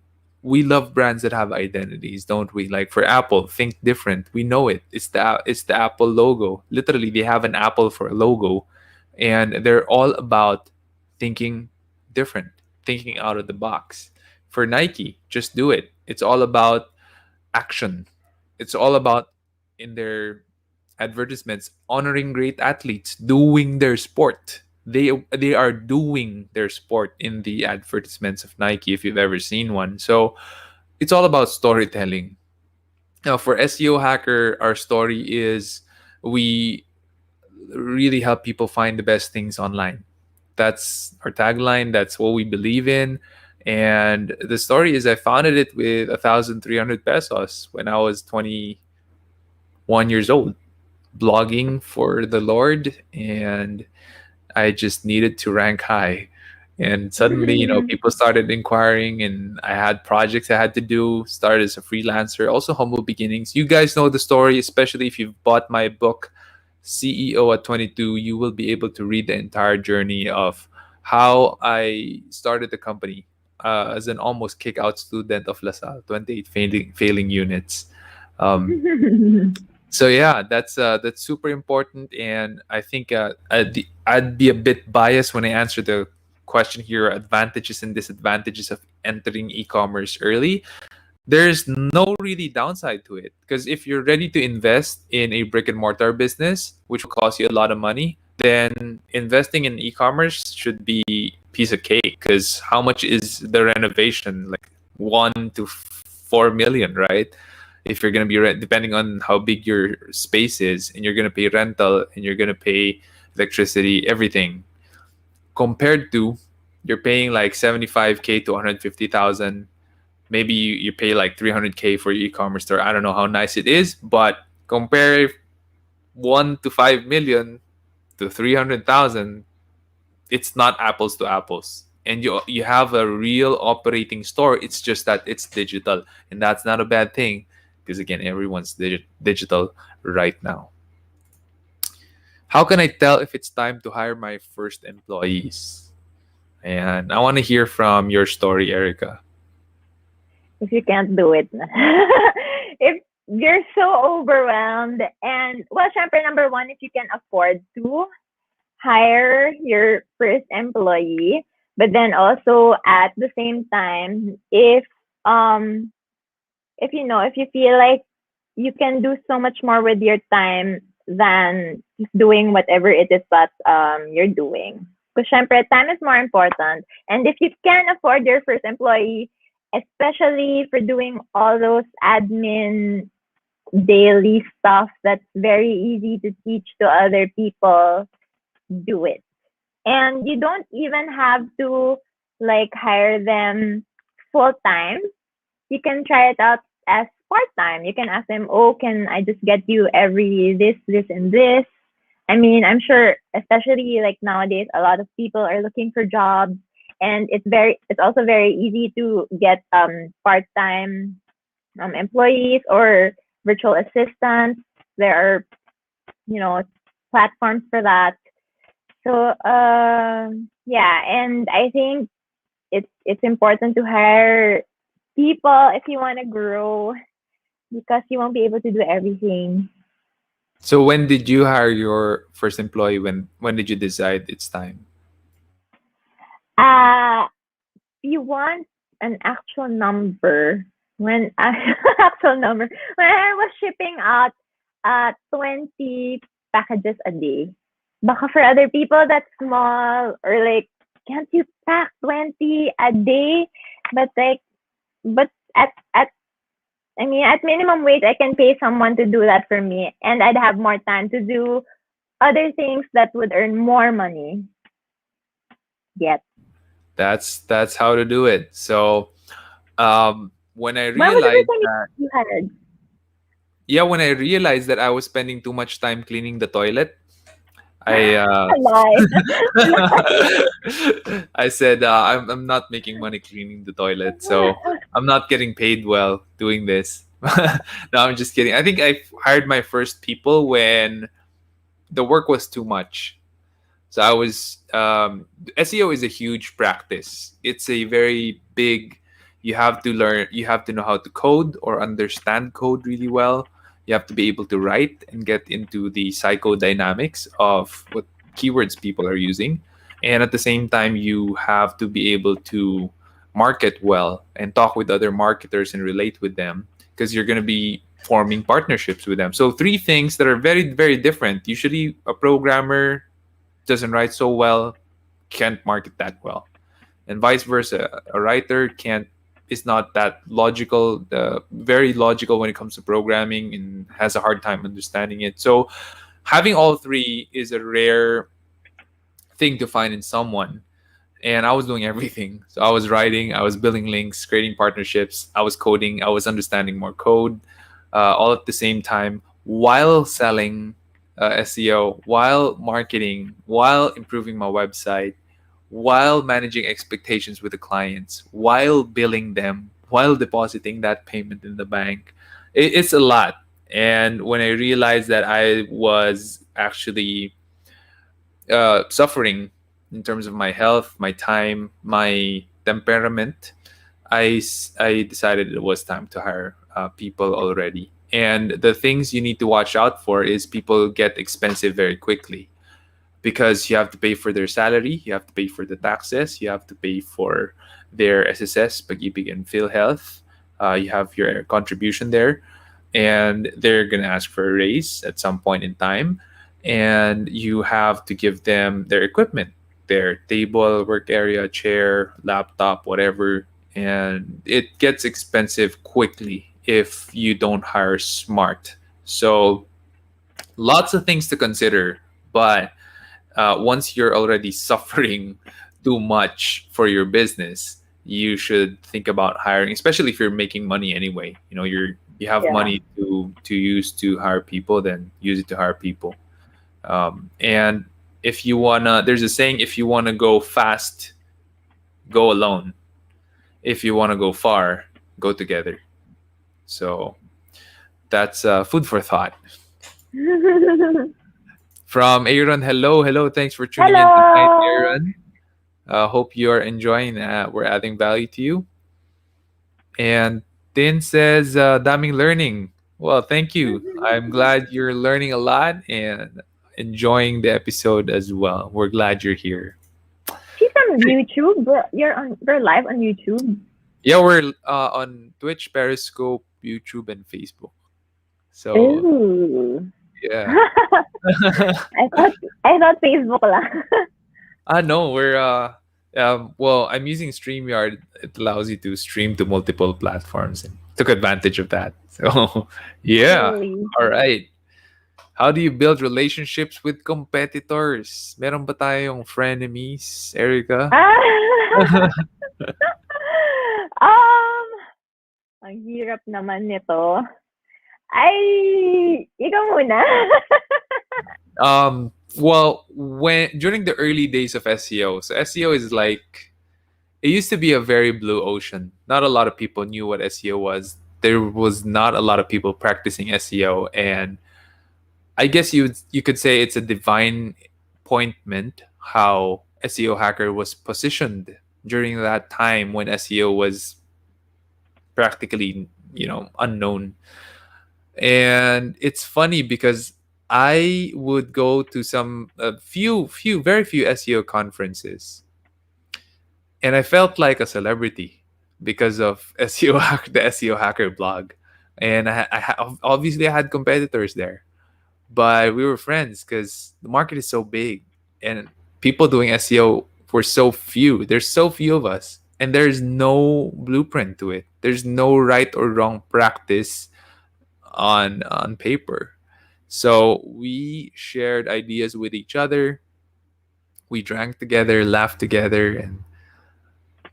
we love brands that have identities, don't we? Like for Apple, think different. We know it. It's the Apple logo. Literally, they have an apple for a logo, and they're all about thinking different, thinking out of the box. For Nike, just do it. It's all about action. It's all about in their advertisements honoring great athletes doing their sport. They are doing their sport in the advertisements of Nike if you've ever seen one. So it's all about storytelling. Now for SEO Hacker, our story is we really help people find the best things online. That's our tagline. That's what we believe in. And the story is I founded it with 1,300 pesos when I was 21 years old, blogging for the Lord, and I just needed to rank high. And suddenly, people started inquiring, and I had projects I had to do. Started as a freelancer, also humble beginnings. You guys know the story, especially if you've bought my book, CEO at 22. You will be able to read the entire journey of how I started the company as an almost kick-out student of LaSalle, 28 failing units. Um, so yeah, that's super important, and I think I'd be a bit biased when I answer the question here: advantages and disadvantages of entering e-commerce early. There's no really downside to it because if you're ready to invest in a brick and mortar business, which will cost you a lot of money, then investing in e-commerce should be piece of cake. Because how much is the renovation? Like 1 to 4 million, right? If you're gonna be depending on how big your space is, and you're gonna pay rental and you're gonna pay electricity, everything. Compared to you're paying like 75K to 150,000. Maybe you pay like 300K for your e-commerce store. I don't know how nice it is, but compare 1 to 5 million to 300,000, it's not apples to apples. And you have a real operating store. It's just that it's digital, and that's not a bad thing because again, everyone's digital right now. How can I tell if it's time to hire my first employees? And I want to hear from your story, Erica. If you can't do it. If you're so overwhelmed, and well, syempre, number one, if you can afford to hire your first employee, but then also at the same time, um if you feel like you can do so much more with your time than just doing whatever it is that you're doing. Because syempre, time is more important. And if you can afford your first employee, especially for doing all those admin daily stuff that's very easy to teach to other people, do it. And you don't even have to like hire them full time. You can try it out as part time. You can ask them, "Oh, can I just get you every this, and this?" I mean, I'm sure, especially like nowadays, a lot of people are looking for jobs, and it's also very easy to get part time employees or virtual assistants. There are you know platforms for that. So yeah, and I think it's important to hire people if you want to grow because you won't be able to do everything. So when did you hire your first employee? When did you decide it's time? Uh you want an actual number when actual number when I was shipping out 20 packages a day. Baka for other people that's small or like can't you pack 20 a day? But like but at I mean at minimum wage I can pay someone to do that for me and I'd have more time to do other things that would earn more money. Yet. That's how to do it. So when I When was the first realized time that you hired? yeah, when I realized that I was spending too much time cleaning the toilet, I Lie. I said I'm not making money cleaning the toilet, so I'm not getting paid well doing this. No, I'm just kidding. I think I hired my first people when the work was too much. So I was SEO is a huge practice. It's a very big. You have to learn. You have to know how to code or understand code really well. You have to be able to write and get into the psychodynamics of what keywords people are using, and at the same time, you have to be able to market well and talk with other marketers and relate with them because you're going to be forming partnerships with them. So three things that are very very different. Usually, a programmer doesn't write so well, can't market that well, and vice versa. A writer can't is not that logical, very logical when it comes to programming, and has a hard time understanding it. So having all three is a rare thing to find in someone. And I was doing everything. So I was writing, I was building links, creating partnerships, I was coding, I was understanding more code, all at the same time while selling SEO, while marketing, while improving my website, while managing expectations with the clients, while billing them, while depositing that payment in the bank. It's a lot. And when I realized that I was actually suffering in terms of my health, my time, my temperament, I decided it was time to hire people already. And the things you need to watch out for is people get expensive very quickly because you have to pay for their salary, you have to pay for the taxes, you have to pay for their SSS, pag-ibig and PhilHealth. You have your contribution there, and they're gonna ask for a raise at some point in time, and you have to give them their equipment, their table, work area, chair, laptop, whatever, and it gets expensive quickly if you don't hire smart. So lots of things to consider, but once you're already suffering too much for your business, you should think about hiring, especially if you're making money anyway. You have Yeah. money to use to hire people, then use it to hire people. And if you wanna, there's a saying: if you wanna go fast, go alone. If you wanna go far, go together. So that's food for thought. From Aaron, hello, hello. Thanks for tuning in tonight, Hello. Aaron. Hope you are enjoying that. We're adding value to you. And Tin says, daming learning. Well, thank you. I'm glad you're learning a lot and enjoying the episode as well. We're glad you're here. She's on YouTube. You're live on YouTube. Yeah, we're on Twitch, Periscope, YouTube, and Facebook. So, Ooh. yeah. I thought Facebook lang. No, we're well, I'm using StreamYard. It allows you to stream to multiple platforms and took advantage of that. So, yeah. Really. All right. How do you build relationships with competitors? Meron ba tayong frenemies, Erica? um, ang hirap naman nito. Ay, ikaw muna. Well, when during the early days of SEO, so SEO is like, it used to be a very blue ocean. Not a lot of people knew what SEO was. There was not a lot of people practicing SEO, and I guess you could say it's a divine appointment how SEO Hacker was positioned during that time when SEO was practically, unknown. And it's funny because I would go to some very few SEO conferences, and I felt like a celebrity because of the SEO Hacker blog, and obviously I had competitors there, but we were friends because the market is so big and people doing SEO were so few. There's so few of us, and there's no blueprint to it. There's no right or wrong practice on paper. So we shared ideas with each other. We drank together, laughed together, and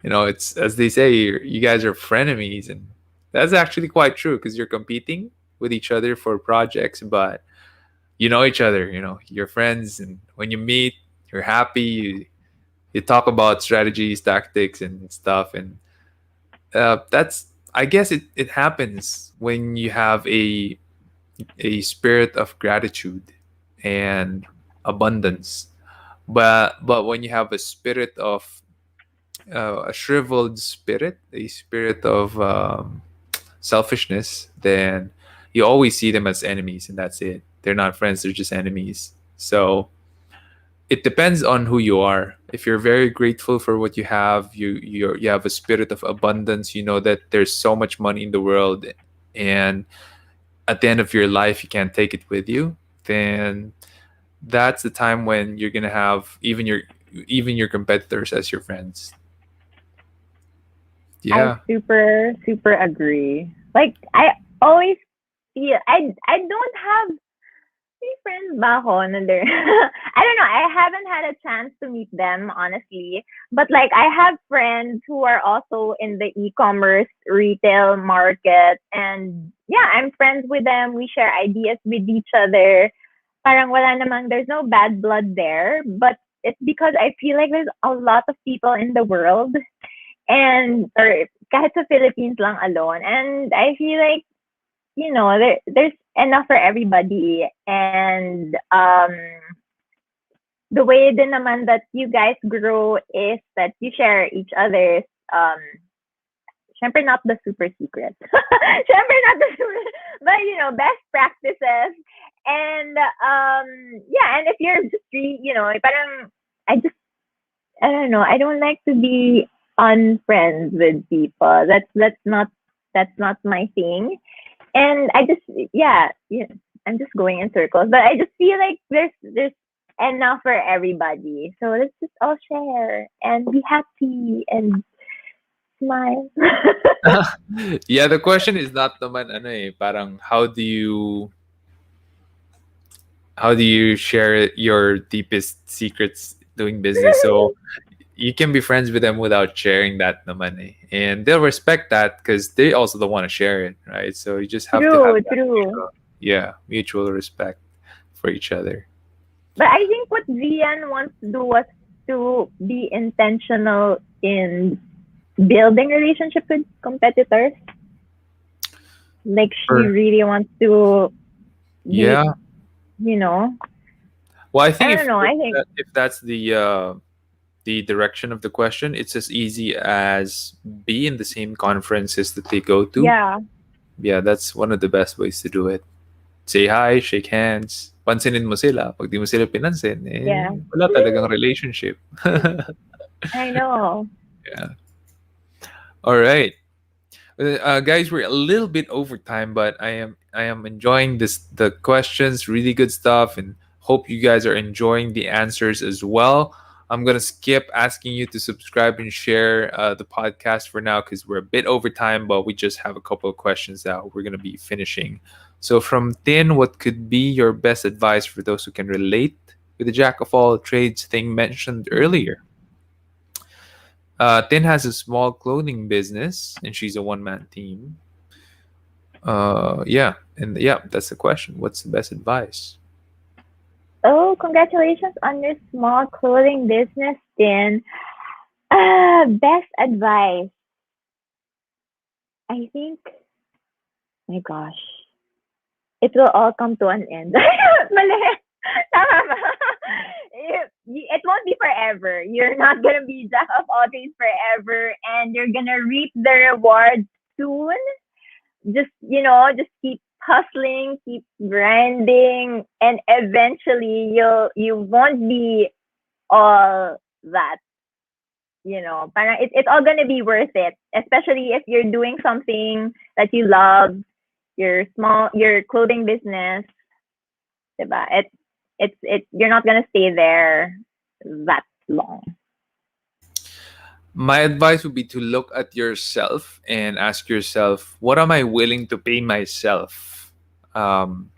it's as they say, you guys are frenemies, and that's actually quite true because you're competing with each other for projects, but you know each other. You're friends, and when you meet, you're happy. You talk about strategies, tactics, and stuff, and that's, I guess, it happens when you have a spirit of gratitude and abundance. But when you have a spirit of a shriveled spirit, a spirit of selfishness, then you always see them as enemies, and that's it. They're not friends; they're just enemies. So it depends on who you are. If you're very grateful for what you have, you have a spirit of abundance. You know that there's so much money in the world, and at the end of your life, you can't take it with you. Then that's the time when you're gonna have even your competitors as your friends. I Yeah. super super agree. Like I always feel I don't have may friends ba ako na there? I don't know. I haven't had a chance to meet them, honestly. But like, I have friends who are also in the e-commerce retail market. And yeah, I'm friends with them. We share ideas with each other. Parang wala namang, there's no bad blood there. But it's because I feel like there's a lot of people in the world. And, or kahit sa Philippines lang alone. And I feel like there's enough for everybody. And the way din naman that you guys grow is that you share each other's, syempre not the super secret. Syempre not the super, but best practices. And yeah, and if you're just parang I just I don't know, I don't like to be unfriends with people. That's not my thing. And I just yeah, I'm just going in circles, but I just feel like there's enough for everybody. So let's just all share and be happy and smile. Yeah, the question is not naman ano eh, parang how do you share your deepest secrets doing business? So you can be friends with them without sharing that naman eh. And they'll respect that because they also don't want to share it, right? So you just have to have True, that true. mutual respect for each other. But I think what Zian wants to do was to be intentional in building relationship with competitors. Like she Or really wants to be, yeah. you know, Well, I I think don't know. I think if that's the direction of the question, it's as easy as be in the same conferences that they go to. yeah, Yeah, that's one of the best ways to do it. Say hi, shake hands, pansinin mo sila. Pag di mo sila pinansin, yeah. wala talagang relationship. I know. Yeah. All right. Guys, we're a little bit over time, but I am enjoying the questions, really good stuff, and hope you guys are enjoying the answers as well. I'm gonna skip asking you to subscribe and share the podcast for now because we're a bit over time, but we just have a couple of questions that we're gonna be finishing. So, from Tin, what could be your best advice for those who can relate with the jack of all trades thing mentioned earlier? Tin has a small clothing business, and she's a one-man team. Yeah, and yeah, that's the question. What's the best advice? Oh, congratulations on your small clothing business, Din. Best advice. I think, my gosh, it will all come to an end. Mali. Tama ba? It won't be forever. You're not gonna be jack of all trades forever, and you're gonna reap the reward soon. Just keep hustling, keep grinding, and eventually you won't be all that. Parang it's all gonna be worth it, especially if you're doing something that you love, your clothing business, diba? You're not gonna stay there that long. My advice would be to look at yourself and ask yourself, what am I willing to pay myself um,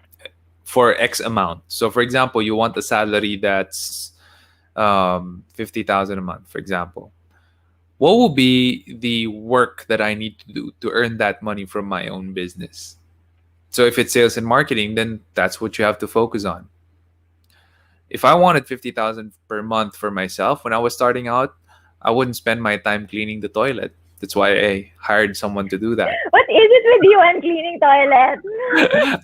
for X amount? So, for example, you want a salary that's 50,000 a month, for example. What will be the work that I need to do to earn that money from my own business? So, if it's sales and marketing, then that's what you have to focus on. If I wanted 50,000 per month for myself when I was starting out, I wouldn't spend my time cleaning the toilet. That's why I hired someone to do that. What is it with you and cleaning toilets?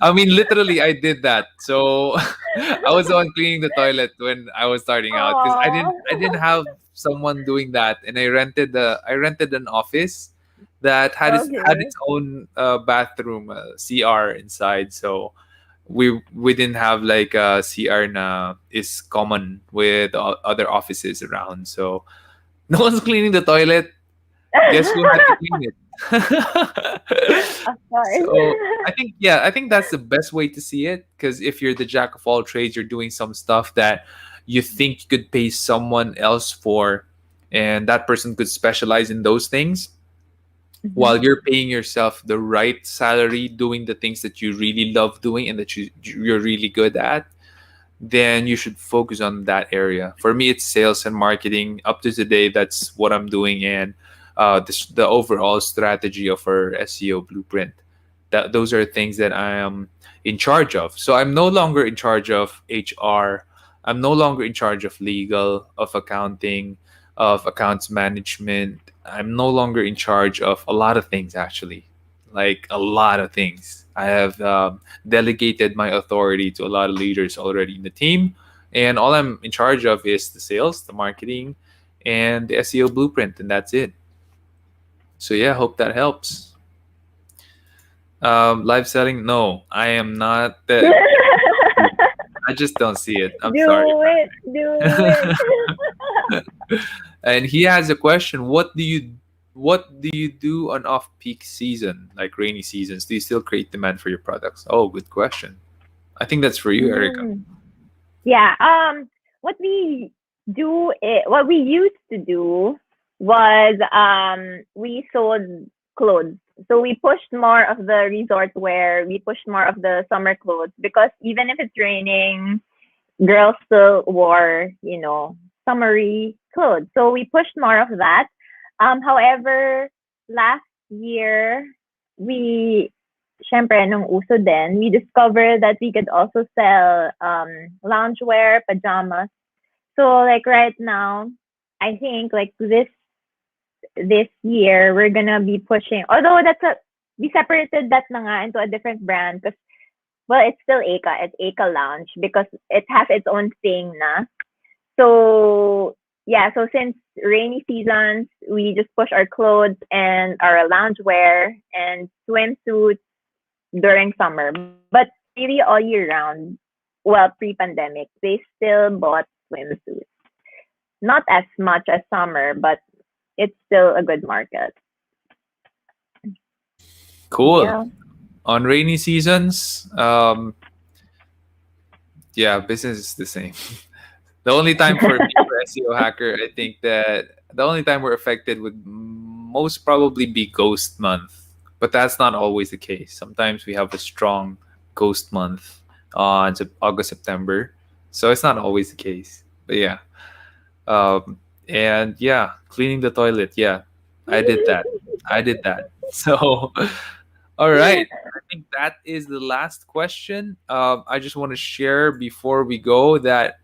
I mean, literally, I did that. So I was the one cleaning the toilet when I was starting out because Oh, I didn't have someone doing that, and I rented an office that had okay. its own bathroom, CR inside. So we didn't have like a CR na is common with other offices around. So no one's cleaning the toilet. Guess who had to clean it? Of course. So I think that's the best way to see it. Because if you're the jack of all trades, you're doing some stuff that you think you could pay someone else for, and that person could specialize in those things, while Mhm. you're paying yourself the right salary, doing the things that you really love doing and that you're really good at. Then you should focus on that area. For me, it's sales and marketing. Up to today, that's what I'm doing, and the overall strategy of our SEO blueprint. That those are things that I am in charge of. So I'm no longer in charge of HR. I'm no longer in charge of legal, of accounting, of accounts management. I'm no longer in charge of a lot of things, actually, like a lot of things. I have delegated my authority to a lot of leaders already in the team, and all I'm in charge of is the sales, the marketing, and the SEO blueprint, and that's it. So yeah, hope that helps. Live selling? No, I am not. I just don't see it. I'm sorry. Do it. Do it. And he has a question. What do you do on off peak season, like rainy seasons? Do you still create demand for your products? Oh, good question. I think that's for you, Erica. Mm. Yeah. What we what we used to do was we sold clothes. So we pushed more of the resort wear. We pushed more of the summer clothes because even if it's raining, girls still wore, summery clothes. So we pushed more of that. However, last year, we, syempre, nung uso din, we discovered that we could also sell loungewear, pajamas. So like right now, I think like this year we're gonna be pushing. Although we separated that na nga into a different brand because well, it's still Aka. It's Aka Lounge because it has its own thing na. So yeah, so since rainy seasons, we just push our clothes and our loungewear and swimsuits during summer. But really all year round, well, pre-pandemic, they still bought swimsuits. Not as much as summer, but it's still a good market. Cool. Yeah. On rainy seasons, yeah, business is the same. The only time for me, for SEO hacker, I think that the only time we're affected would most probably be ghost month, but that's not always the case. Sometimes we have a strong ghost month on August, September, so it's not always the case. But yeah, um, and yeah, cleaning the toilet. Yeah, I did that. I did that. So, all right. I think that is the last question. I just want to share before we go that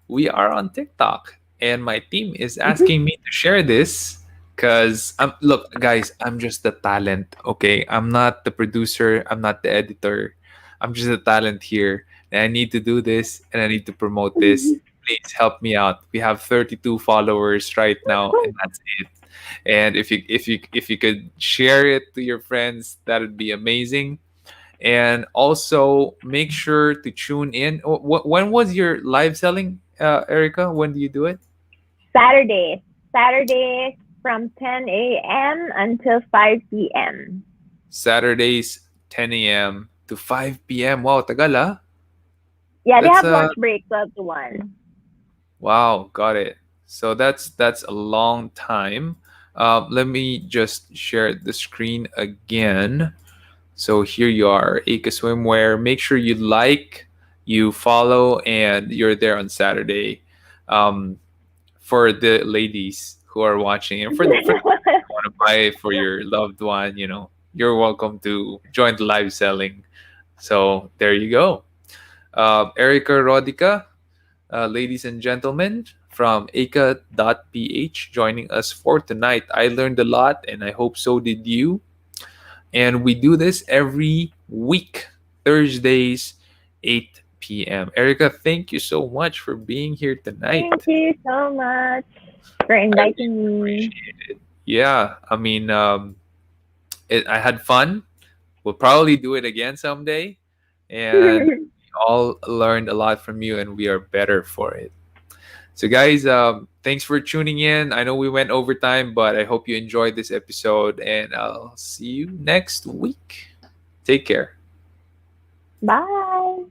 we are on TikTok, and my team is asking me to share this because I'm look, guys, I'm just the talent. Okay, I'm not the producer. I'm not the editor. I'm just a talent here, and I need to do this, and I need to promote this. Please help me out. We have 32 followers right now, and that's it. And if you could share it to your friends, that would be amazing. And also make sure to tune in. When was your live selling, Erica? When do you do it? Saturdays. Saturdays from 10 a.m. until 5 p.m. Saturdays, 10 a.m. to 5 p.m. Wow, tagal ah. Yeah, they That's have lunch break 12 to 1. wow, got it. So that's a long time. Let me just share the screen again. So here you are, Aka Swimwear. Make sure you like, you follow, and you're there on Saturday. Um, for the ladies who are watching, and for the ones who want to buy it for your loved one, you're welcome to join the live selling. So there you go. Erica Rodica, ladies and gentlemen, from aka.ph joining us for tonight. I learned a lot, and I hope so did you. And we do this every week, Thursdays, 8 p.m. Erica, thank you so much for being here Thank tonight. you so much for I really inviting me. appreciate it. Yeah, I mean, I had fun. We'll probably do it again someday. And we all learned a lot from you, and we are better for it. So, guys, thanks for tuning in. I know we went over time, but I hope you enjoyed this episode, and I'll see you next week. Take care. Bye.